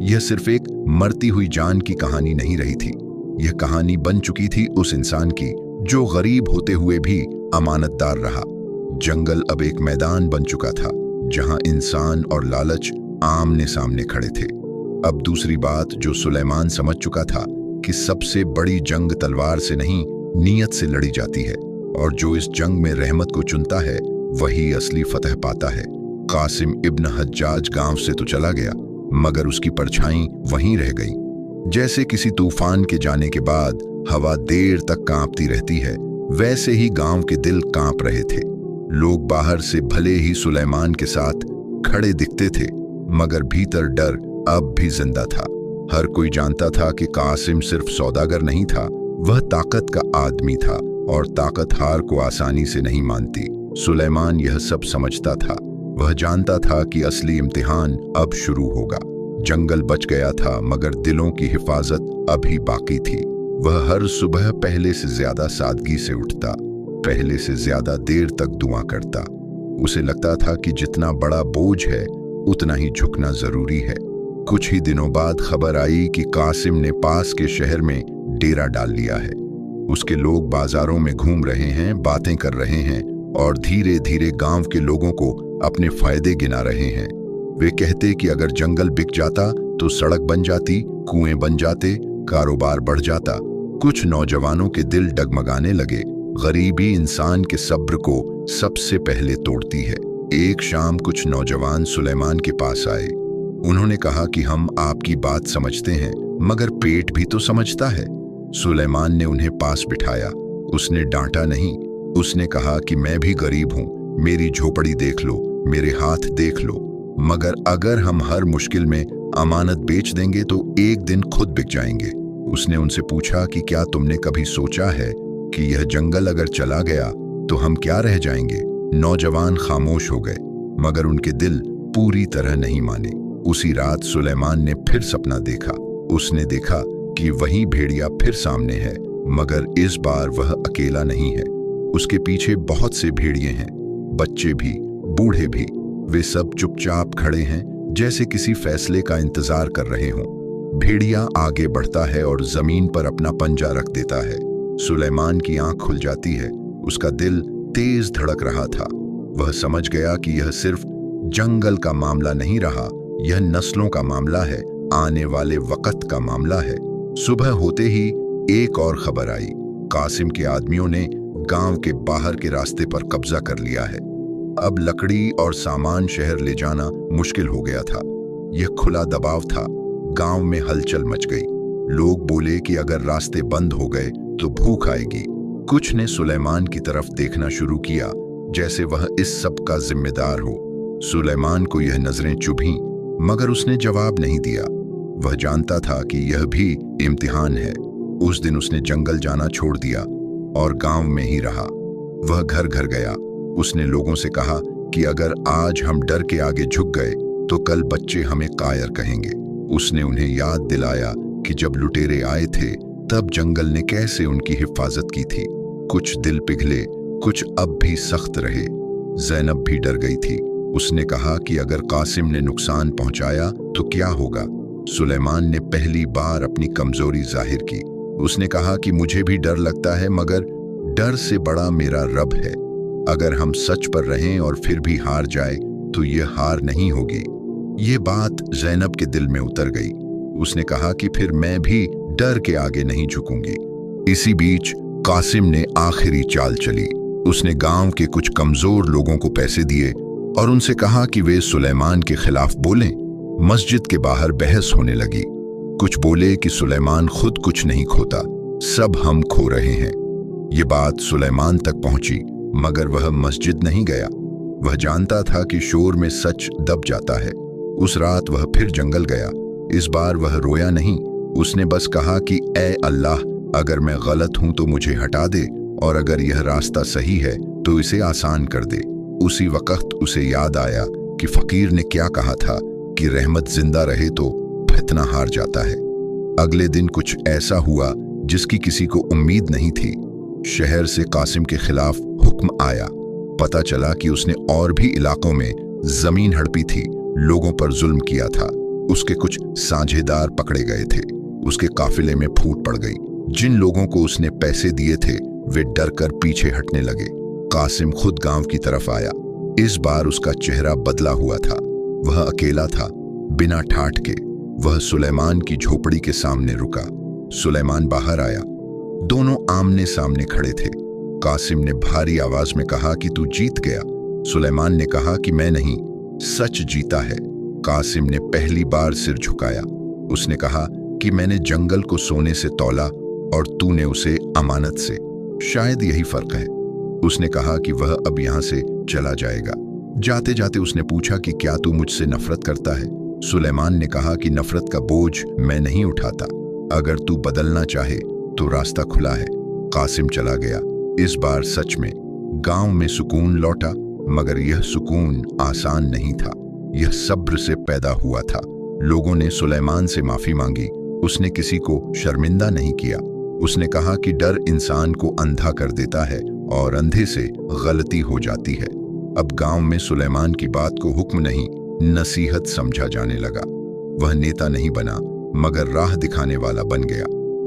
यह सिर्फ एक मरती हुई जान की कहानी नहीं रही थी। यह कहानी बन चुकी थी उस इंसान की जो गरीब होते हुए भी अमानतदार रहा। जंगल अब एक मैदान बन चुका था जहां इंसान और लालच आमने सामने खड़े थे। अब दूसरी बात जो सुलेमान समझ चुका था कि सबसे बड़ी जंग तलवार से नहीं, नीयत से लड़ी जाती है, और जो इस जंग में रहमत को चुनता है वही असली फतह पाता है। कासिम इब्न हज्जाज गांव से तो चला गया, मगर उसकी परछाई वहीं रह गई। जैसे किसी तूफान के जाने के बाद हवा देर तक कांपती रहती है, वैसे ही गांव के दिल कांप रहे थे। लोग बाहर से भले ही सुलेमान के साथ खड़े दिखते थे, मगर भीतर डर अब भी जिंदा था। हर कोई जानता था कि कासिम सिर्फ सौदागर नहीं था, वह ताकत का आदमी था, और ताकत हार को आसानी से नहीं मानती। सुलेमान यह सब समझता था। वह जानता था कि असली इम्तिहान अब शुरू होगा। जंगल बच गया था, मगर दिलों की हिफाजत अभी बाकी थी। वह हर सुबह पहले से ज्यादा सादगी से उठता, पहले से ज्यादा देर तक दुआ करता। उसे लगता था कि जितना बड़ा बोझ है उतना ही झुकना जरूरी है। कुछ ही दिनों बाद खबर आई कि कासिम ने पास के शहर में डेरा डाल लिया है। उसके लोग बाजारों में घूम रहे हैं, बातें कर रहे हैं, और धीरे धीरे गांव के लोगों को अपने फायदे गिना रहे हैं। वे कहते कि अगर जंगल बिक जाता तो सड़क बन जाती, कुएं बन जाते, कारोबार बढ़ जाता। कुछ नौजवानों के दिल डगमगाने लगे। गरीबी इंसान के सब्र को सबसे पहले तोड़ती है। एक शाम कुछ नौजवान सुलेमान के पास आए। उन्होंने कहा कि हम आपकी बात समझते हैं, मगर पेट भी तो समझता है। सुलेमान ने उन्हें पास बिठाया। उसने डांटा नहीं, उसने कहा कि मैं भी गरीब हूं, मेरी झोपड़ी देख लो, मेरे हाथ देख लो, मगर अगर हम हर मुश्किल में अमानत बेच देंगे तो एक दिन खुद बिक जाएंगे। उसने उनसे पूछा कि क्या तुमने कभी सोचा है कि यह जंगल अगर चला गया तो हम क्या रह जाएंगे? नौजवान खामोश हो गए, मगर उनके दिल पूरी तरह नहीं माने। उसी रात सुलेमान ने फिर सपना देखा। उसने देखा कि वही भेड़िया फिर सामने है, मगर इस बार वह अकेला नहीं है। उसके पीछे बहुत से भेड़िए हैं, बच्चे भी, बूढ़े भी। वे सब चुपचाप खड़े हैं, जैसे किसी फैसले का इंतजार कर रहे हों। भेड़िया आगे बढ़ता है और जमीन पर अपना पंजा रख देता है। सुलेमान की आंख खुल जाती है। उसका दिल तेज धड़क रहा था। वह समझ गया कि यह सिर्फ जंगल का मामला नहीं रहा, यह नस्लों का मामला है, आने वाले वक्त का मामला है। सुबह होते ही एक और खबर आई। कासिम के आदमियों ने गांव के बाहर के रास्ते पर कब्जा कर लिया है। अब लकड़ी और सामान शहर ले जाना मुश्किल हो गया था। यह खुला दबाव था। गांव में हलचल मच गई। लोग बोले कि अगर रास्ते बंद हो गए तो भूख आएगी। कुछ ने सुलेमान की तरफ देखना शुरू किया, जैसे वह इस सब का जिम्मेदार हो। सुलेमान को यह नजरें चुभीं, मगर उसने जवाब नहीं दिया। वह जानता था कि यह भी इम्तिहान है। उस दिन उसने जंगल जाना छोड़ दिया और गांव में ही रहा। वह घर घर गया। उसने लोगों से कहा कि अगर आज हम डर के आगे झुक गए तो कल बच्चे हमें कायर कहेंगे। उसने उन्हें याद दिलाया कि जब लुटेरे आए थे तब जंगल ने कैसे उनकी हिफाजत की थी। कुछ दिल पिघले, कुछ अब भी सख्त रहे। ज़ैनब भी डर गई थी। उसने कहा कि अगर कासिम ने नुकसान पहुंचाया तो क्या होगा। सुलेमान ने पहली बार अपनी कमजोरी जाहिर की। उसने कहा कि मुझे भी डर लगता है, मगर डर से बड़ा मेरा रब है। अगर हम सच पर रहें और फिर भी हार जाए तो ये हार नहीं होगी। ये बात ज़ैनब के दिल में उतर गई। उसने कहा कि फिर मैं भी डर के आगे नहीं झुकूंगी। इसी बीच कासिम ने आखिरी चाल चली। उसने गांव के कुछ कमजोर लोगों को पैसे दिए और उनसे कहा कि वे सुलेमान के खिलाफ बोलें। मस्जिद के बाहर बहस होने लगी। कुछ बोले कि सुलेमान खुद कुछ नहीं खोता, सब हम खो रहे हैं। ये बात सुलेमान तक पहुंची, मगर वह मस्जिद नहीं गया। वह जानता था कि शोर में सच दब जाता है। उस रात वह फिर जंगल गया। इस बार वह रोया नहीं। उसने बस कहा कि ए अल्लाह, अगर मैं गलत हूं तो मुझे हटा दे, और अगर यह रास्ता सही है तो इसे आसान कर दे। उसी वक्त उसे याद आया कि फकीर ने क्या कहा था कि रहमत जिंदा रहे तो फितना हार जाता है। अगले दिन कुछ ऐसा हुआ जिसकी किसी को उम्मीद नहीं थी। शहर से कासिम के खिलाफ हुक्म आया। पता चला कि उसने और भी इलाकों में जमीन हड़पी थी, लोगों पर जुल्म किया था। उसके कुछ साझेदार पकड़े गए थे। उसके काफिले में फूट पड़ गई। जिन लोगों को उसने पैसे दिए थे वे डर कर पीछे हटने लगे। कासिम खुद गांव की तरफ आया। इस बार उसका चेहरा बदला हुआ था। वह अकेला था, बिना ठाठ के। वह सुलेमान की झोपड़ी के सामने रुका। सुलेमान बाहर आया। दोनों आमने सामने खड़े थे। कासिम ने भारी आवाज में कहा कि तू जीत गया। सुलेमान ने कहा कि मैं नहीं, सच जीता है। कासिम ने पहली बार सिर झुकाया। उसने कहा कि मैंने जंगल को सोने से तौला और तूने उसे अमानत से। शायद यही फर्क है। उसने कहा कि वह अब यहां से चला जाएगा। जाते जाते उसने पूछा कि क्या तू मुझसे नफरत करता है। सुलेमान ने कहा कि नफरत का बोझ मैं नहीं उठाता। अगर तू बदलना चाहे तो रास्ता खुला है। कासिम चला गया। इस बार सच में गांव में सुकून लौटा, मगर यह सुकून आसान नहीं था। यह सब्र से पैदा हुआ था। लोगों ने सुलेमान से माफी मांगी। उसने किसी को शर्मिंदा नहीं किया। उसने कहा कि डर इंसान को अंधा कर देता है और अंधे से गलती हो जाती है। अब गांव में सुलेमान की बात को हुक्म नहीं, नसीहत समझा जाने लगा। वह नेता नहीं बना, मगर राह दिखाने वाला बन गया।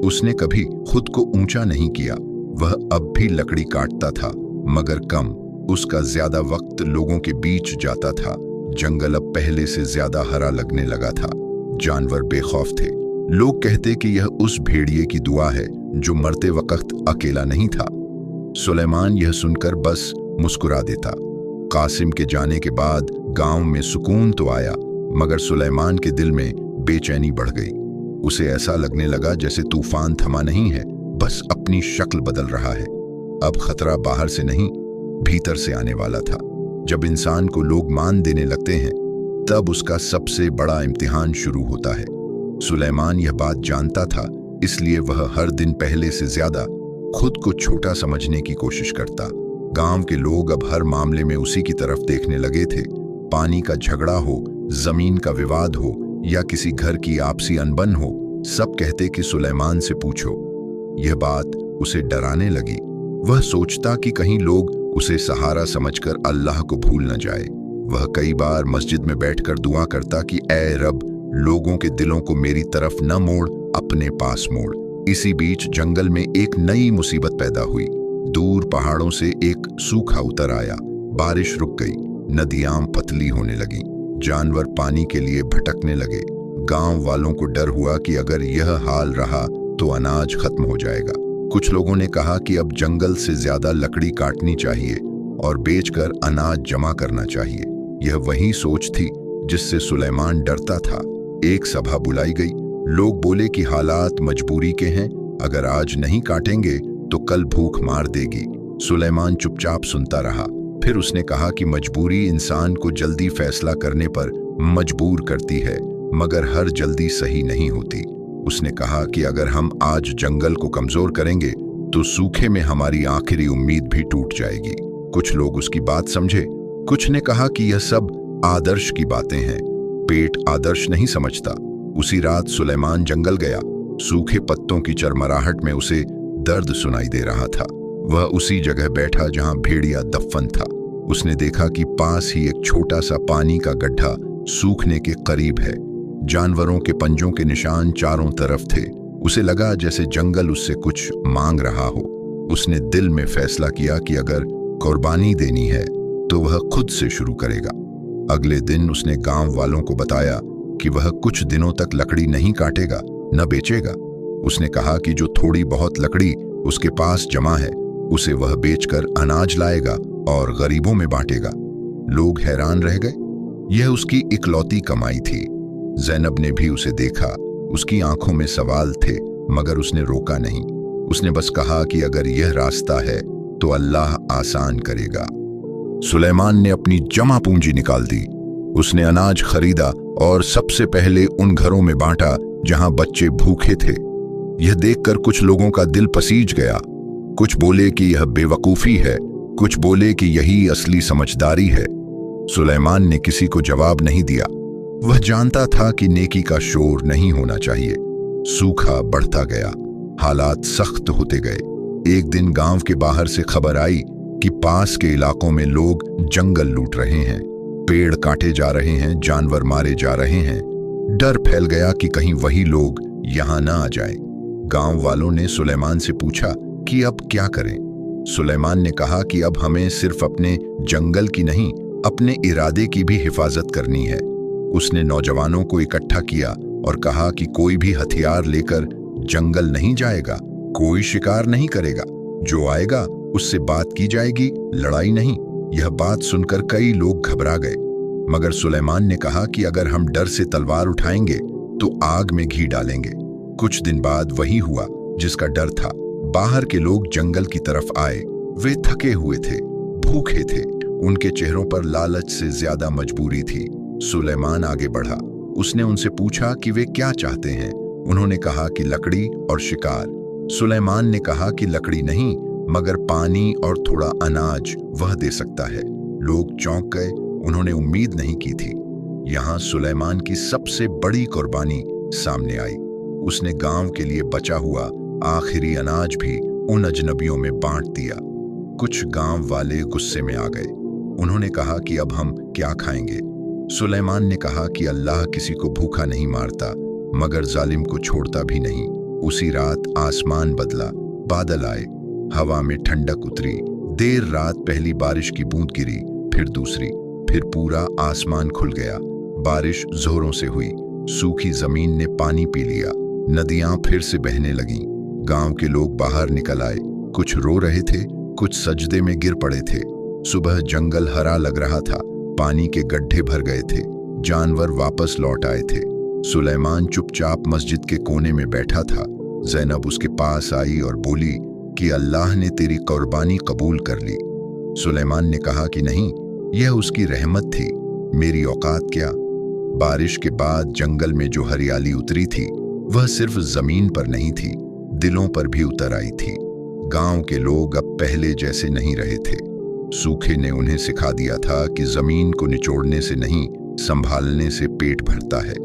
उसने कभी खुद को ऊंचा नहीं किया। वह अब भी लकड़ी काटता था, मगर कम। उसका ज्यादा वक्त लोगों के बीच जाता था। जंगल अब पहले से ज्यादा हरा लगने लगा था। जानवर बेखौफ थे। लोग कहते कि यह उस भेड़िए की दुआ है जो मरते वक्त अकेला नहीं था। सुलेमान यह सुनकर बस मुस्कुरा देता। कासिम के जाने के बाद गांव में सुकून तो आया, मगर सुलेमान के दिल में बेचैनी बढ़ गई। उसे ऐसा लगने लगा जैसे तूफान थमा नहीं है, बस अपनी शक्ल बदल रहा है। अब खतरा बाहर से नहीं, भीतर से आने वाला था। जब इंसान को लोग मान देने लगते हैं, तब उसका सबसे बड़ा इम्तिहान शुरू होता है। सुलेमान यह बात जानता था, इसलिए वह हर दिन पहले से ज्यादा खुद को छोटा समझने की कोशिश करता। गांव के लोग अब हर मामले में उसी की तरफ देखने लगे थे। पानी का झगड़ा हो, जमीन का विवाद हो या किसी घर की आपसी अनबन हो, सब कहते कि सुलेमान से पूछो। यह बात उसे डराने लगी। वह सोचता कि कहीं लोग उसे सहारा समझकर अल्लाह को भूल न जाए। वह कई बार मस्जिद में बैठकर दुआ करता कि ऐ रब, लोगों के दिलों को मेरी तरफ न मोड़, अपने पास मोड़। इसी बीच जंगल में एक नई मुसीबत पैदा हुई। दूर पहाड़ों से एक सूखा उतर आया। बारिश रुक गई। नदियां पतली होने लगी। जानवर पानी के लिए भटकने लगे। गांव वालों को डर हुआ कि अगर यह हाल रहा तो अनाज खत्म हो जाएगा। कुछ लोगों ने कहा कि अब जंगल से ज्यादा लकड़ी काटनी चाहिए और बेचकर अनाज जमा करना चाहिए। यह वही सोच थी जिससे सुलेमान डरता था। एक सभा बुलाई गई। लोग बोले कि हालात मजबूरी के हैं, अगर आज नहीं काटेंगे तो कल भूख मार देगी। सुलेमान चुपचाप सुनता रहा। फिर उसने कहा कि मजबूरी इंसान को जल्दी फैसला करने पर मजबूर करती है, मगर हर जल्दी सही नहीं होती। उसने कहा कि अगर हम आज जंगल को कमजोर करेंगे तो सूखे में हमारी आखिरी उम्मीद भी टूट जाएगी। कुछ लोग उसकी बात समझे, कुछ ने कहा कि यह सब आदर्श की बातें हैं। पेट आदर्श नहीं समझता। उसी रात सुलेमान जंगल गया। सूखे पत्तों की चरमराहट में उसे दर्द सुनाई दे रहा था। वह उसी जगह बैठा जहां भेड़िया दफन था। उसने देखा कि पास ही एक छोटा सा पानी का गड्ढा सूखने के करीब है। जानवरों के पंजों के निशान चारों तरफ थे। उसे लगा जैसे जंगल उससे कुछ मांग रहा हो। उसने दिल में फैसला किया कि अगर कुर्बानी देनी है तो वह खुद से शुरू करेगा। अगले दिन उसने गांव वालों को बताया कि वह कुछ दिनों तक लकड़ी नहीं काटेगा, न बेचेगा। उसने कहा कि जो थोड़ी बहुत लकड़ी उसके पास जमा है उसे वह बेचकर अनाज लाएगा और गरीबों में बांटेगा। लोग हैरान रह गए। यह उसकी इकलौती कमाई थी। ज़ैनब ने भी उसे देखा। उसकी आंखों में सवाल थे, मगर उसने रोका नहीं। उसने बस कहा कि अगर यह रास्ता है तो अल्लाह आसान करेगा। सुलेमान ने अपनी जमा पूंजी निकाल दी। उसने अनाज खरीदा और सबसे पहले उन घरों में बांटा जहां बच्चे भूखे थे। यह देखकर कुछ लोगों का दिल पसीज गया। कुछ बोले कि यह बेवकूफी है, कुछ बोले कि यही असली समझदारी है। सुलेमान ने किसी को जवाब नहीं दिया। वह जानता था कि नेकी का शोर नहीं होना चाहिए। सूखा बढ़ता गया, हालात सख्त होते गए। एक दिन गांव के बाहर से खबर आई कि पास के इलाकों में लोग जंगल लूट रहे हैं, पेड़ काटे जा रहे हैं, जानवर मारे जा रहे हैं। डर फैल गया कि कहीं वही लोग यहां ना आ जाएं। गांव वालों ने सुलेमान से पूछा कि अब क्या करें। सुलेमान ने कहा कि अब हमें सिर्फ अपने जंगल की नहीं, अपने इरादे की भी हिफाजत करनी है। उसने नौजवानों को इकट्ठा किया और कहा कि कोई भी हथियार लेकर जंगल नहीं जाएगा, कोई शिकार नहीं करेगा। जो आएगा उससे बात की जाएगी, लड़ाई नहीं। यह बात सुनकर कई लोग घबरा गए, मगर सुलेमान ने कहा कि अगर हम डर से तलवार उठाएंगे तो आग में घी डालेंगे। कुछ दिन बाद वही हुआ जिसका डर था। बाहर के लोग जंगल की तरफ आए। वे थके हुए थे, भूखे थे। उनके चेहरों पर लालच से ज्यादा मजबूरी थी। सुलेमान आगे बढ़ा। उसने उनसे पूछा कि वे क्या चाहते हैं। उन्होंने कहा कि लकड़ी और शिकार। सुलेमान ने कहा कि लकड़ी नहीं, मगर पानी और थोड़ा अनाज वह दे सकता है। लोग चौंक गए। उन्होंने उम्मीद नहीं की थी। यहां सुलेमान की सबसे बड़ी कुर्बानी सामने आई। उसने गांव के लिए बचा हुआ आखिरी अनाज भी उन अजनबियों में बांट दिया। कुछ गांव वाले गुस्से में आ गए। उन्होंने कहा कि अब हम क्या खाएंगे। सुलेमान ने कहा कि अल्लाह किसी को भूखा नहीं मारता, मगर जालिम को छोड़ता भी नहीं। उसी रात आसमान बदला, बादल आए, हवा में ठंडक उतरी। देर रात पहली बारिश की बूंद गिरी, फिर दूसरी, फिर पूरा आसमान खुल गया। बारिश जोरों से हुई। सूखी जमीन ने पानी पी लिया। नदियां फिर से बहने लगीं। गांव के लोग बाहर निकल आए। कुछ रो रहे थे, कुछ सजदे में गिर पड़े थे। सुबह जंगल हरा लग रहा था। पानी के गड्ढे भर गए थे। जानवर वापस लौट आए थे। सुलेमान चुपचाप मस्जिद के कोने में बैठा था। ज़ैनब उसके पास आई और बोली कि अल्लाह ने तेरी कुर्बानी कबूल कर ली। सुलेमान ने कहा कि नहीं, यह उसकी रहमत थी, मेरी औकात क्या। बारिश के बाद जंगल में जो हरियाली उतरी थी वह सिर्फ जमीन पर नहीं थी, दिलों पर भी उतर आई थी। गांव के लोग अब पहले जैसे नहीं रहे थे। सूखे ने उन्हें सिखा दिया था कि जमीन को निचोड़ने से नहीं, संभालने से पेट भरता है।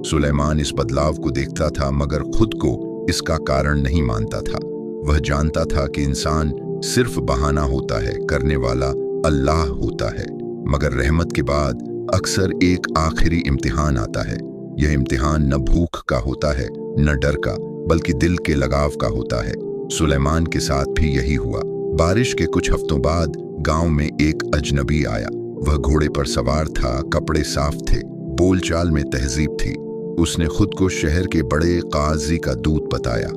सुलेमान इस बदलाव को देखता था, मगर खुद को इसका कारण नहीं मानता था। वह जानता था कि इंसान सिर्फ बहाना होता है, करने वाला अल्लाह होता है। मगर रहमत के बाद अक्सर एक आखिरी इम्तिहान आता है। यह इम्तिहान न भूख का होता है, न डर का, बल्कि दिल के लगाव का होता है। सुलेमान के साथ भी यही हुआ। बारिश के कुछ हफ्तों बाद गांव में एक अजनबी आया। वह घोड़े पर सवार था, कपड़े साफ थे, बोलचाल में तहजीब थी। उसने खुद को शहर के बड़े काजी का दूत बताया।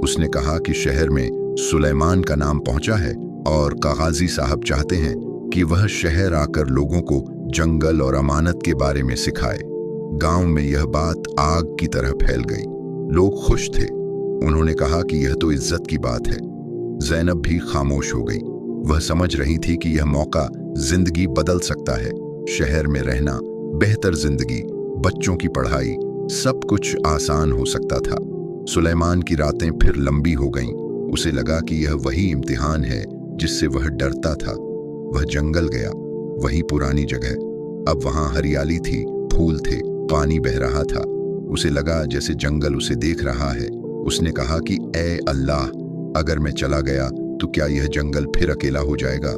उसने कहा कि शहर में सुलेमान का नाम पहुंचा है और काजी साहब चाहते हैं कि वह शहर आकर लोगों को जंगल और अमानत के बारे में सिखाए। गांव में यह बात आग की तरह फैल गई। लोग खुश थे। उन्होंने कहा कि यह तो इज्जत की बात है। ज़ैनब भी खामोश हो गई। वह समझ रही थी कि यह मौका जिंदगी बदल सकता है। शहर में रहना बेहतर जिंदगी, बच्चों की पढ़ाई, सब कुछ आसान हो सकता था। सुलेमान की रातें फिर लंबी हो गईं। उसे लगा कि यह वही इम्तिहान है जिससे वह डरता था। वह जंगल गया, वही पुरानी जगह। अब वहां हरियाली थी, फूल थे, पानी बह रहा था। उसे लगा जैसे जंगल उसे देख रहा है। उसने कहा कि ऐ अल्लाह, अगर मैं चला गया तो क्या यह जंगल फिर अकेला हो जाएगा?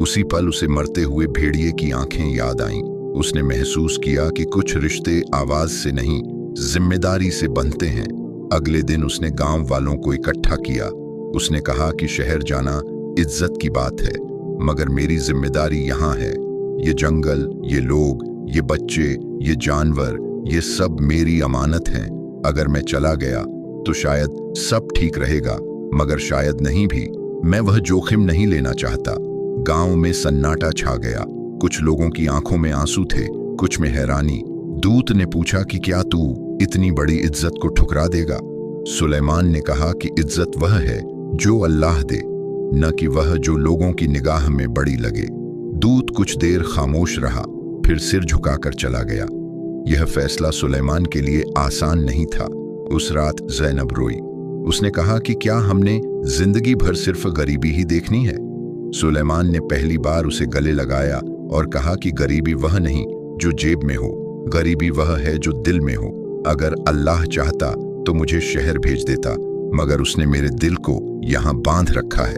उसी पल उसे मरते हुए भेड़िए की आंखें याद आईं। उसने महसूस किया कि कुछ रिश्ते आवाज से नहीं, जिम्मेदारी से बनते हैं। अगले दिन उसने गांव वालों को इकट्ठा किया। उसने कहा कि शहर जाना इज्जत की बात है, मगर मेरी जिम्मेदारी यहाँ है। ये जंगल, ये लोग, ये बच्चे, ये जानवर, ये सब मेरी अमानत हैं। अगर मैं चला गया तो शायद सब ठीक रहेगा, मगर शायद नहीं भी। मैं वह जोखिम नहीं लेना चाहता। गांव में सन्नाटा छा गया। कुछ लोगों की आंखों में आंसू थे, कुछ में हैरानी। दूत ने पूछा कि क्या तू इतनी बड़ी इज्जत को ठुकरा देगा? सुलेमान ने कहा कि इज्जत वह है जो अल्लाह दे, न कि वह जो लोगों की निगाह में बड़ी लगे। दूत कुछ देर खामोश रहा, फिर सिर झुकाकर चला गया। यह फैसला सुलेमान के लिए आसान नहीं था। उस रात ज़ैनब रोई। उसने कहा कि क्या हमने जिंदगी भर सिर्फ गरीबी ही देखनी है? सुलेमान ने पहली बार उसे गले लगाया और कहा कि गरीबी वह नहीं जो जेब में हो, गरीबी वह है जो दिल में हो। अगर अल्लाह चाहता तो मुझे शहर भेज देता, मगर उसने मेरे दिल को यहाँ बांध रखा है।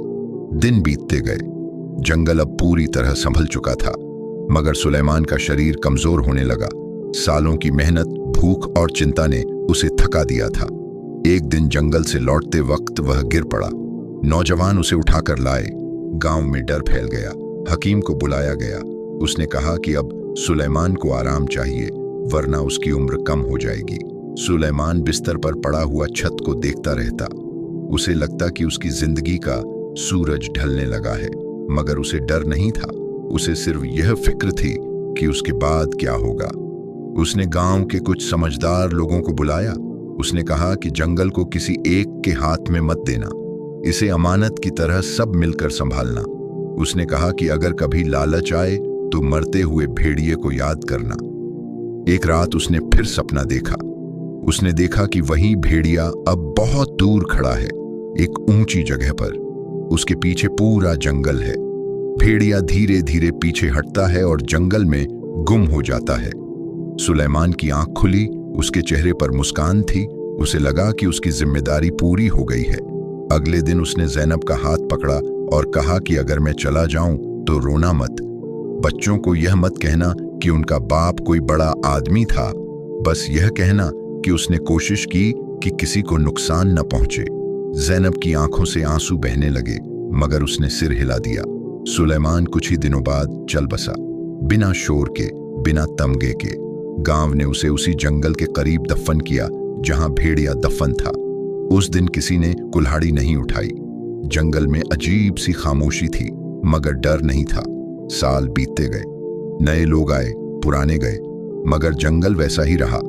दिन बीतते गए। जंगल अब पूरी तरह संभल चुका था, मगर सुलेमान का शरीर कमजोर होने लगा। सालों की मेहनत, भूख और चिंता ने उसे थका दिया था। एक दिन जंगल से लौटते वक्त वह गिर पड़ा। नौजवान उसे उठाकर लाए। गांव में डर फैल गया। हकीम को बुलाया गया। उसने कहा कि अब सुलेमान को आराम चाहिए, वरना उसकी उम्र कम हो जाएगी। सुलेमान बिस्तर पर पड़ा हुआ छत को देखता रहता। उसे लगता कि उसकी जिंदगी का सूरज ढलने लगा है, मगर उसे डर नहीं था। उसे सिर्फ यह फिक्र थी कि उसके बाद क्या होगा। उसने गांव के कुछ समझदार लोगों को बुलाया। उसने कहा कि जंगल को किसी एक के हाथ में मत देना, इसे अमानत की तरह सब मिलकर संभालना। उसने कहा कि अगर कभी लालच आए तो मरते हुए भेड़िए को याद करना। एक रात उसने फिर सपना देखा। उसने देखा कि वही भेड़िया अब बहुत दूर खड़ा है, एक ऊंची जगह पर। उसके पीछे पूरा जंगल है। भेड़िया धीरे धीरे पीछे हटता है और जंगल में गुम हो जाता है। सुलेमान की आंख खुली, उसके चेहरे पर मुस्कान थी। उसे लगा कि उसकी जिम्मेदारी पूरी हो गई है। अगले दिन उसने ज़ैनब का हाथ पकड़ा और कहा कि अगर मैं चला जाऊं तो रोना मत। बच्चों को यह मत कहना कि उनका बाप कोई बड़ा आदमी था, बस यह कहना कि उसने कोशिश की कि किसी को नुकसान न पहुंचे। ज़ैनब की आंखों से आंसू बहने लगे, मगर उसने सिर हिला दिया। सुलेमान कुछ ही दिनों बाद चल बसा, बिना शोर के, बिना तमगे के। गांव ने उसे उसी जंगल के करीब दफन किया जहां भेड़िया दफन था। उस दिन किसी ने कुल्हाड़ी नहीं उठाई। जंगल में अजीब सी खामोशी थी, मगर डर नहीं था। साल बीतते गए, नए लोग आए, पुराने गए, मगर जंगल वैसा ही रहा।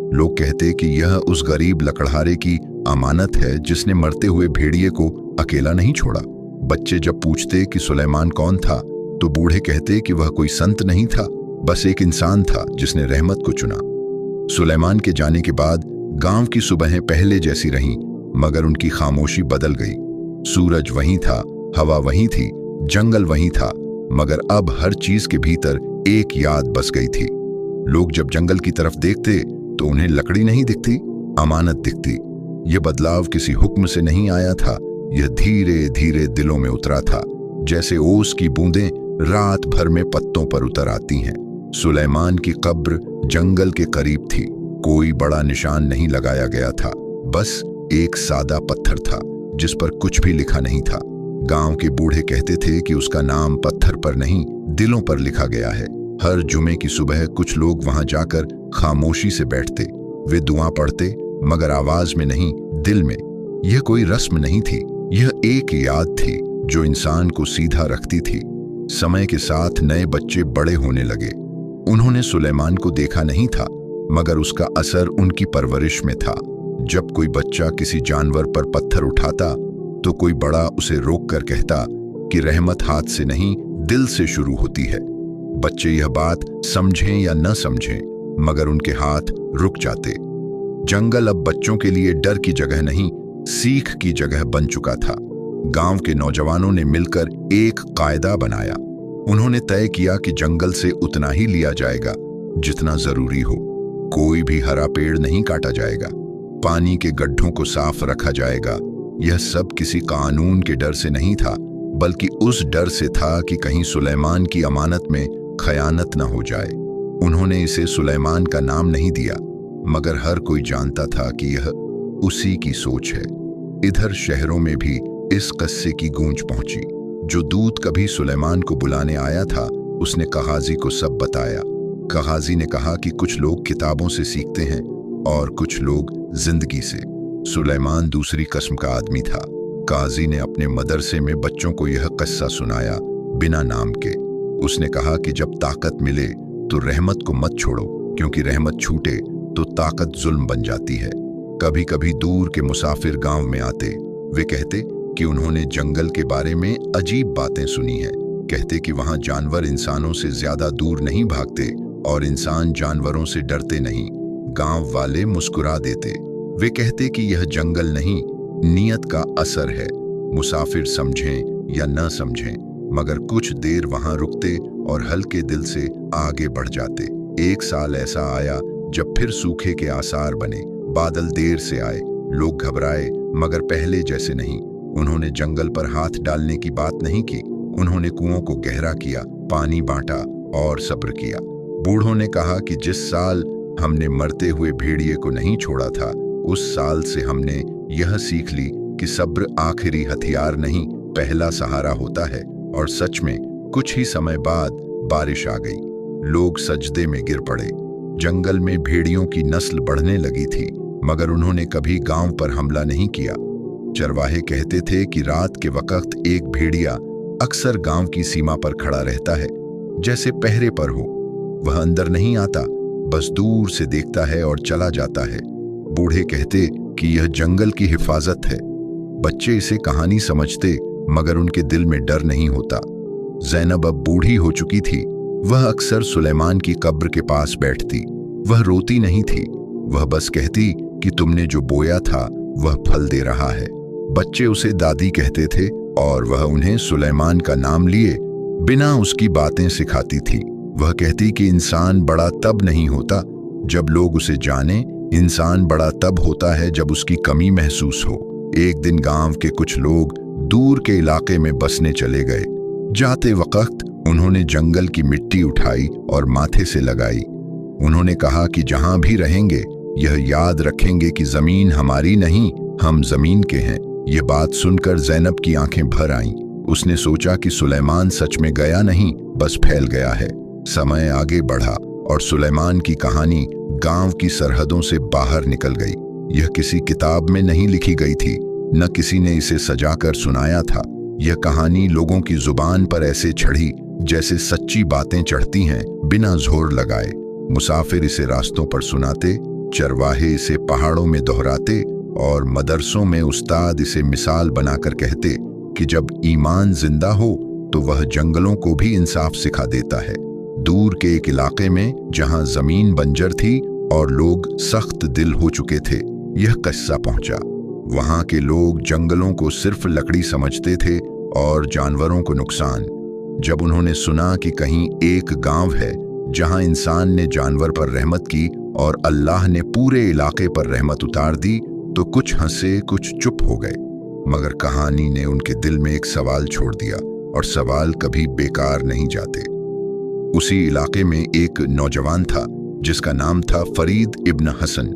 लोग कहते कि यह उस गरीब लकड़हारे की अमानत है जिसने मरते हुए भेड़िए को अकेला नहीं छोड़ा। बच्चे जब पूछते कि सुलेमान कौन था, तो बूढ़े कहते कि वह कोई संत नहीं था, बस एक इंसान था जिसने रहमत को चुना। सुलेमान के जाने के बाद गांव की सुबहें पहले जैसी रहीं, मगर उनकी खामोशी बदल गई। सूरज वहीं था, हवा वहीं थी, जंगल वहीं था, मगर अब हर चीज के भीतर एक याद बस गई थी। लोग जब जंगल की तरफ देखते तो उन्हें लकड़ी नहीं दिखती, अमानत दिखती। यह बदलाव किसी हुक्म से नहीं आया था, यह धीरे धीरे दिलों में उतरा था, जैसे ओस की बूंदें रात भर में पत्तों पर उतर आती हैं। सुलेमान की कब्र जंगल के करीब थी। कोई बड़ा निशान नहीं लगाया गया था, बस एक सादा पत्थर था जिस पर कुछ भी लिखा नहीं था। गांव के बूढ़े कहते थे कि उसका नाम पत्थर पर नहीं, दिलों पर लिखा गया है। हर जुमे की सुबह कुछ लोग वहां जाकर खामोशी से बैठते। वे दुआ पढ़ते, मगर आवाज में नहीं, दिल में। यह कोई रस्म नहीं थी, यह एक याद थी जो इंसान को सीधा रखती थी। समय के साथ नए बच्चे बड़े होने लगे। उन्होंने सुलेमान को देखा नहीं था, मगर उसका असर उनकी परवरिश में था। जब कोई बच्चा किसी जानवर पर पत्थर उठाता तो कोई बड़ा उसे रोककर कहता कि रहमत हाथ से नहीं, दिल से शुरू होती है। बच्चे यह बात समझें या न समझें, मगर उनके हाथ रुक जाते। जंगल अब बच्चों के लिए डर की जगह नहीं, सीख की जगह बन चुका था। गांव के नौजवानों ने मिलकर एक कायदा बनाया। उन्होंने तय किया कि जंगल से उतना ही लिया जाएगा जितना जरूरी हो। कोई भी हरा पेड़ नहीं काटा जाएगा, पानी के गड्ढों को साफ रखा जाएगा। यह सब किसी कानून के डर से नहीं था, बल्कि उस डर से था कि कहीं सुलेमान की अमानत में खयानत न हो जाए। उन्होंने इसे सुलेमान का नाम नहीं दिया, मगर हर कोई जानता था कि यह उसी की सोच है। इधर शहरों में भी इस किस्से की गूंज पहुंची। जो दूत कभी सुलेमान को बुलाने आया था, उसने कहाजी को सब बताया। कहाजी ने कहा कि कुछ लोग किताबों से सीखते हैं और कुछ लोग जिंदगी से। सुलेमान दूसरी किस्म का आदमी था। काजी ने अपने मदरसे में बच्चों को यह किस्सा सुनाया बिना नाम के। उसने कहा कि जब ताकत मिले तो रहमत को मत छोड़ो, क्योंकि रहमत छूटे तो ताकत जुल्म बन जाती है। कभी कभी दूर के मुसाफिर गांव में आते। वे कहते कि उन्होंने जंगल के बारे में अजीब बातें सुनी हैं। कहते कि वहां जानवर इंसानों से ज्यादा दूर नहीं भागते और इंसान जानवरों से डरते नहीं। गांव वाले मुस्कुरा देते। वे कहते कि यह जंगल नहीं, नियत का असर है। मुसाफिर समझें या न समझें, मगर कुछ देर वहां रुकते और हल्के दिल से आगे बढ़ जाते। एक साल ऐसा आया जब फिर सूखे के आसार बने। बादल देर से आए। लोग घबराए, मगर पहले जैसे नहीं। उन्होंने जंगल पर हाथ डालने की बात नहीं की। उन्होंने कुओं को गहरा किया, पानी बांटा और सब्र किया। बूढ़ों ने कहा कि जिस साल हमने मरते हुए भेड़िए को नहीं छोड़ा था, उस साल से हमने यह सीख ली कि सब्र आखिरी हथियार नहीं, पहला सहारा होता है। और सच में कुछ ही समय बाद बारिश आ गई। लोग सजदे में गिर पड़े। जंगल में भेड़ियों की नस्ल बढ़ने लगी थी, मगर उन्होंने कभी गांव पर हमला नहीं किया। चरवाहे कहते थे कि रात के वक्त एक भेड़िया अक्सर गांव की सीमा पर खड़ा रहता है, जैसे पहरे पर हो। वह अंदर नहीं आता, बस दूर से देखता है और चला जाता है। बूढ़े कहते कि यह जंगल की हिफाजत है। बच्चे इसे कहानी समझते, मगर उनके दिल में डर नहीं होता। ज़ैनब अब बूढ़ी हो चुकी थी। वह अक्सर सुलेमान की कब्र के पास बैठती। वह रोती नहीं थी, वह बस कहती कि तुमने जो बोया था वह फल दे रहा है। बच्चे उसे दादी कहते थे और वह उन्हें सुलेमान का नाम लिए बिना उसकी बातें सिखाती थी। वह कहती कि इंसान बड़ा तब नहीं होता जब लोग उसे जाने, इंसान बड़ा तब होता है जब उसकी कमी महसूस हो। एक दिन गांव के कुछ लोग दूर के इलाके में बसने चले गए। जाते वक्त उन्होंने जंगल की मिट्टी उठाई और माथे से लगाई। उन्होंने कहा कि जहां भी रहेंगे यह याद रखेंगे कि जमीन हमारी नहीं, हम जमीन के हैं। यह बात सुनकर ज़ैनब की आंखें भर आईं। उसने सोचा कि सुलेमान सच में गया नहीं, बस फैल गया है। समय आगे बढ़ा और सुलेमान की कहानी गांव की सरहदों से बाहर निकल गई। यह किसी किताब में नहीं लिखी गई थी, न किसी ने इसे सजाकर सुनाया था। यह कहानी लोगों की जुबान पर ऐसे चढ़ी जैसे सच्ची बातें चढ़ती हैं, बिना जोर लगाए। मुसाफिर इसे रास्तों पर सुनाते, चरवाहे इसे पहाड़ों में दोहराते और मदरसों में उस्ताद इसे मिसाल बनाकर कहते कि जब ईमान जिंदा हो तो वह जंगलों को भी इंसाफ सिखा देता है। दूर के एक इलाके में जहां जमीन बंजर थी और लोग सख्त दिल हो चुके थे, यह किस्सा पहुंचा। वहां के लोग जंगलों को सिर्फ लकड़ी समझते थे और जानवरों को नुकसान। जब उन्होंने सुना कि कहीं एक गांव है जहां इंसान ने जानवर पर रहमत की और अल्लाह ने पूरे इलाके पर रहमत उतार दी, तो कुछ हंसे, कुछ चुप हो गए। मगर कहानी ने उनके दिल में एक सवाल छोड़ दिया, और सवाल कभी बेकार नहीं जाते। उसी इलाके में एक नौजवान था जिसका नाम था फरीद इब्न हसन।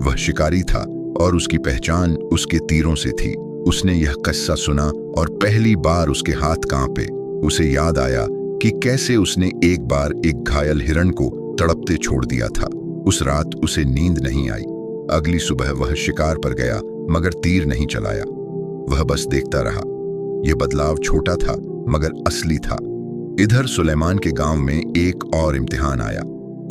वह शिकारी था और उसकी पहचान उसके तीरों से थी। उसने यह किस्सा सुना और पहली बार उसके हाथ कांपे। उसे याद आया कि कैसे उसने एक बार एक घायल हिरण को तड़पते छोड़ दिया था। उस रात उसे नींद नहीं आई। अगली सुबह वह शिकार पर गया, मगर तीर नहीं चलाया। वह बस देखता रहा। यह बदलाव छोटा था मगर असली था। इधर सुलेमान के गांव में एक और इम्तिहान आया।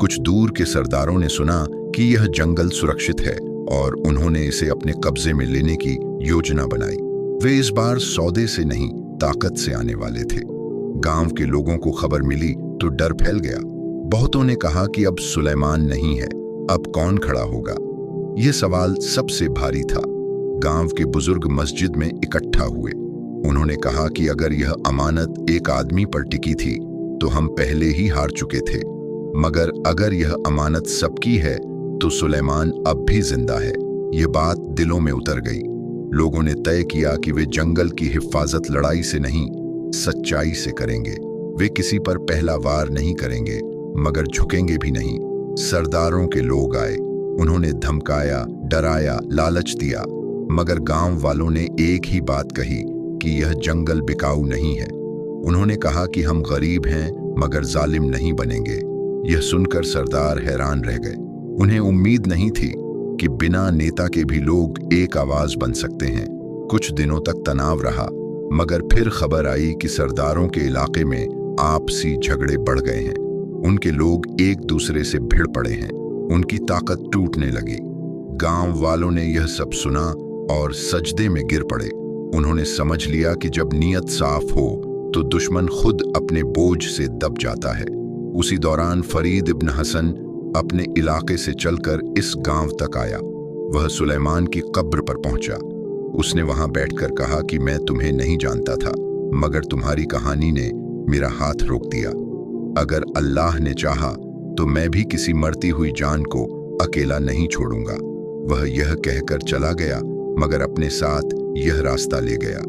कुछ दूर के सरदारों ने सुना कि यह जंगल सुरक्षित है और उन्होंने इसे अपने कब्जे में लेने की योजना बनाई। वे इस बार सौदे से नहीं, ताकत से आने वाले थे। गांव के लोगों को खबर मिली तो डर फैल गया। बहुतों ने कहा कि अब सुलेमान नहीं है, अब कौन खड़ा होगा? यह सवाल सबसे भारी था। गांव के बुजुर्ग मस्जिद में इकट्ठा हुए। उन्होंने कहा कि अगर यह अमानत एक आदमी पर टिकी थी तो हम पहले ही हार चुके थे, मगर अगर यह अमानत सबकी है तो सुलेमान अब भी जिंदा है। यह बात दिलों में उतर गई। लोगों ने तय किया कि वे जंगल की हिफाजत लड़ाई से नहीं, सच्चाई से करेंगे। वे किसी पर पहला वार नहीं करेंगे, मगर झुकेंगे भी नहीं। सरदारों के लोग आए, उन्होंने धमकाया, डराया, लालच दिया, मगर गांव वालों ने एक ही बात कही कि यह जंगल बिकाऊ नहीं है। उन्होंने कहा कि हम गरीब हैं मगर जालिम नहीं बनेंगे। यह सुनकर सरदार हैरान रह गए। उन्हें उम्मीद नहीं थी कि बिना नेता के भी लोग एक आवाज बन सकते हैं। कुछ दिनों तक तनाव रहा, मगर फिर खबर आई कि सरदारों के इलाके में आपसी झगड़े बढ़ गए हैं। उनके लोग एक दूसरे से भिड़ पड़े हैं। उनकी ताकत टूटने लगी। गांव वालों ने यह सब सुना और सजदे में गिर पड़े। उन्होंने समझ लिया कि जब नीयत साफ हो तो दुश्मन खुद अपने बोझ से दब जाता है। उसी दौरान फरीद इब्न हसन अपने इलाके से चलकर इस गांव तक आया। वह सुलेमान की कब्र पर पहुंचा। उसने वहां बैठकर कहा कि मैं तुम्हें नहीं जानता था, मगर तुम्हारी कहानी ने मेरा हाथ रोक दिया। अगर अल्लाह ने चाहा तो मैं भी किसी मरती हुई जान को अकेला नहीं छोड़ूंगा। वह यह कहकर चला गया, मगर अपने साथ यह रास्ता ले गया।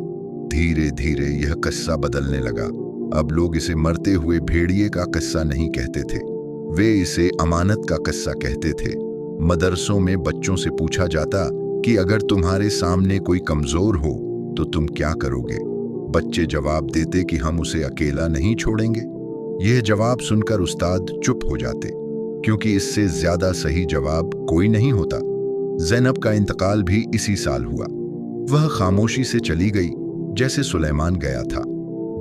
धीरे धीरे यह किस्सा बदलने लगा। अब लोग इसे मरते हुए भेड़िए का किस्सा नहीं कहते थे, वे इसे अमानत का किस्सा कहते थे। मदरसों में बच्चों से पूछा जाता कि अगर तुम्हारे सामने कोई कमजोर हो तो तुम क्या करोगे? बच्चे जवाब देते कि हम उसे अकेला नहीं छोड़ेंगे। यह जवाब सुनकर उस्ताद चुप हो जाते, क्योंकि इससे ज्यादा सही जवाब कोई नहीं होता। ज़ैनब का इंतकाल भी इसी साल हुआ। वह खामोशी से चली गई जैसे सुलेमान गया था।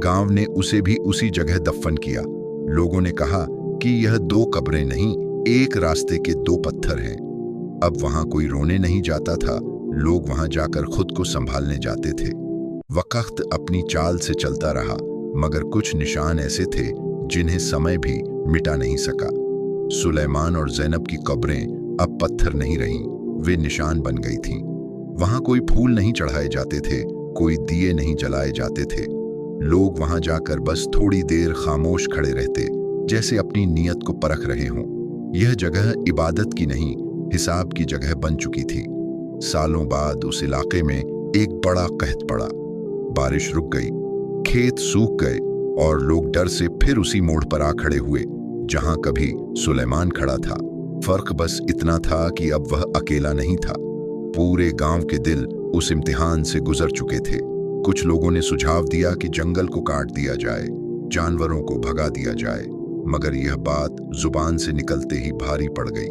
गांव ने उसे भी उसी जगह दफन किया। लोगों ने कहा कि यह दो कब्रें नहीं, एक रास्ते के दो पत्थर हैं। अब वहां कोई रोने नहीं जाता था, लोग वहां जाकर खुद को संभालने जाते थे। वक्त अपनी चाल से चलता रहा, मगर कुछ निशान ऐसे थे जिन्हें समय भी मिटा नहीं सका। सुलेमान और ज़ैनब की कब्रें अब पत्थर नहीं रहीं, वे निशान बन गई थीं। वहां कोई फूल नहीं चढ़ाए जाते थे, कोई दिए नहीं जलाए जाते थे। लोग वहां जाकर बस थोड़ी देर खामोश खड़े रहते, जैसे अपनी नीयत को परख रहे हों। यह जगह इबादत की नहीं, हिसाब की जगह बन चुकी थी। सालों बाद उस इलाके में एक बड़ा कहत पड़ा। बारिश रुक गई, खेत सूख गए और लोग डर से फिर उसी मोड़ पर आ खड़े हुए जहां कभी सुलेमान खड़ा था। फर्क बस इतना था कि अब वह अकेला नहीं था। पूरे गांव के दिल उस इम्तिहान से गुजर चुके थे। कुछ लोगों ने सुझाव दिया कि जंगल को काट दिया जाए, जानवरों को भगा दिया जाए, मगर यह बात जुबान से निकलते ही भारी पड़ गई।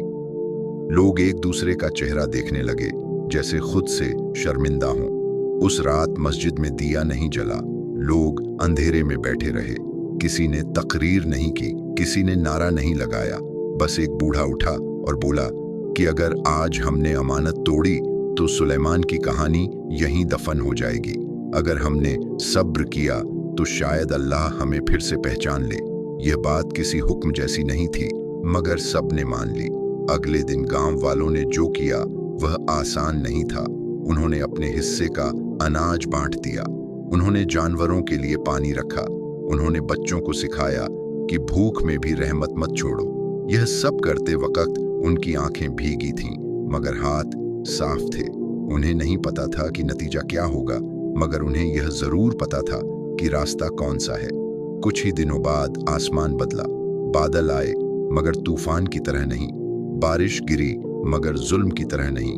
लोग एक दूसरे का चेहरा देखने लगे, जैसे खुद से शर्मिंदा हों। उस रात मस्जिद में दिया नहीं जला, लोग अंधेरे में बैठे रहे। किसी ने तकरीर नहीं की, किसी ने नारा नहीं लगाया। बस एक बूढ़ा उठा और बोला कि अगर आज हमने अमानत तोड़ी तो सुलेमान की कहानी यहीं दफन हो जाएगी। अगर हमने सब्र किया तो शायद अल्लाह हमें फिर से पहचान ले। यह बात किसी हुक्म जैसी नहीं थी, मगर सब ने मान ली। अगले दिन गांव वालों ने जो किया वह आसान नहीं था। उन्होंने अपने हिस्से का अनाज बांट दिया, उन्होंने जानवरों के लिए पानी रखा, उन्होंने बच्चों को सिखाया कि भूख में भी रहमत मत छोड़ो। यह सब करते वक्त उनकी आंखें भीगी थीं, मगर हाथ साफ थे। उन्हें नहीं पता था कि नतीजा क्या होगा, मगर उन्हें यह जरूर पता था कि रास्ता कौन सा है। कुछ ही दिनों बाद आसमान बदला। बादल आए, मगर तूफान की तरह नहीं। बारिश गिरी, मगर जुल्म की तरह नहीं।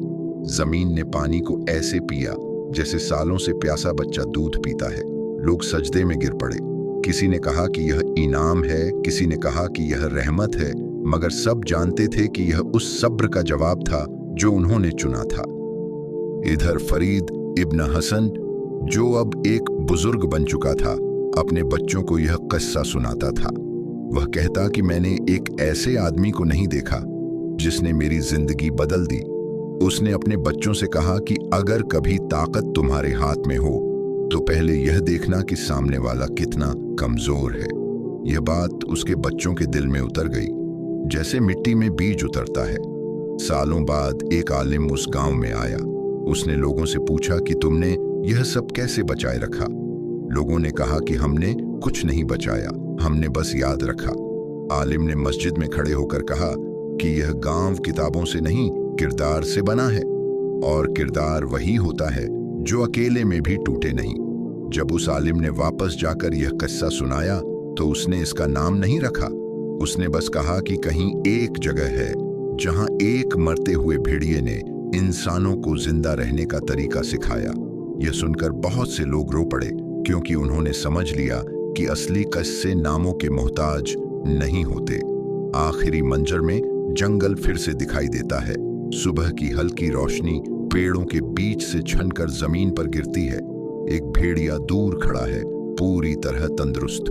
जमीन ने पानी को ऐसे पिया जैसे सालों से प्यासा बच्चा दूध पीता है। लोग सजदे में गिर पड़े। किसी ने कहा कि यह इनाम है, किसी ने कहा कि यह रहमत है, मगर सब जानते थे कि यह उस सब्र का जवाब था जो उन्होंने चुना था। इधर फरीद इब्न हसन, जो अब एक बुजुर्ग बन चुका था, अपने बच्चों को यह किस्सा सुनाता था। वह कहता कि मैंने एक ऐसे आदमी को नहीं देखा जिसने मेरी जिंदगी बदल दी। उसने अपने बच्चों से कहा कि अगर कभी ताकत तुम्हारे हाथ में हो तो पहले यह देखना कि सामने वाला कितना कमजोर है। यह बात उसके बच्चों के दिल में उतर गई, जैसे मिट्टी में बीज उतरता है। सालों बाद एक आलिम उस गांव में आया। उसने लोगों से पूछा कि तुमने यह सब कैसे बचाए रखा? लोगों ने कहा कि हमने कुछ नहीं बचाया, हमने बस याद रखा। आलिम ने मस्जिद में खड़े होकर कहा कि यह गांव किताबों से नहीं, किरदार से बना है, और किरदार वही होता है जो अकेले में भी टूटे नहीं। जब उस आलिम ने वापस जाकर यह किस्सा सुनाया तो उसने इसका नाम नहीं रखा। उसने बस कहा कि कहीं एक जगह है जहां एक मरते हुए भेड़िए ने इंसानों को जिंदा रहने का तरीका सिखाया। यह सुनकर बहुत से लोग रो पड़े, क्योंकि उन्होंने समझ लिया कि असली किस्से नामों के मोहताज नहीं होते। आखिरी मंजर में जंगल फिर से दिखाई देता है। सुबह की हल्की रोशनी पेड़ों के बीच से छनकर जमीन पर गिरती है। एक भेड़िया दूर खड़ा है, पूरी तरह तंदुरुस्त।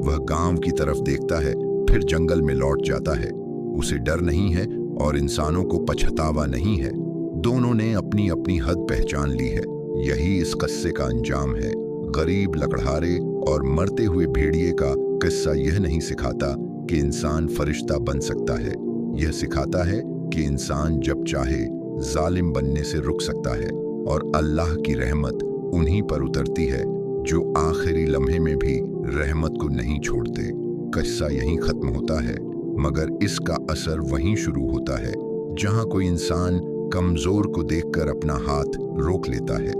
वह गांव की तरफ देखता है, फिर जंगल में लौट जाता है। उसे डर नहीं है और इंसानों को पछतावा नहीं है। दोनों ने अपनी अपनी हद पहचान ली है। यही इस किस्से का अंजाम है। गरीब लकड़हारे और मरते हुए भेड़िए का किस्सा यह नहीं सिखाता कि इंसान फरिश्ता बन सकता है। यह सिखाता है कि इंसान जब चाहे जालिम बनने से रुक सकता है, और अल्लाह की रहमत उन्हीं पर उतरती है जो आखिरी लम्हे में भी रहमत को नहीं छोड़ते। किस्सा यहीं खत्म होता है, मगर इसका असर वहीं शुरू होता है जहां कोई इंसान कमजोर को देखकर अपना हाथ रोक लेता है।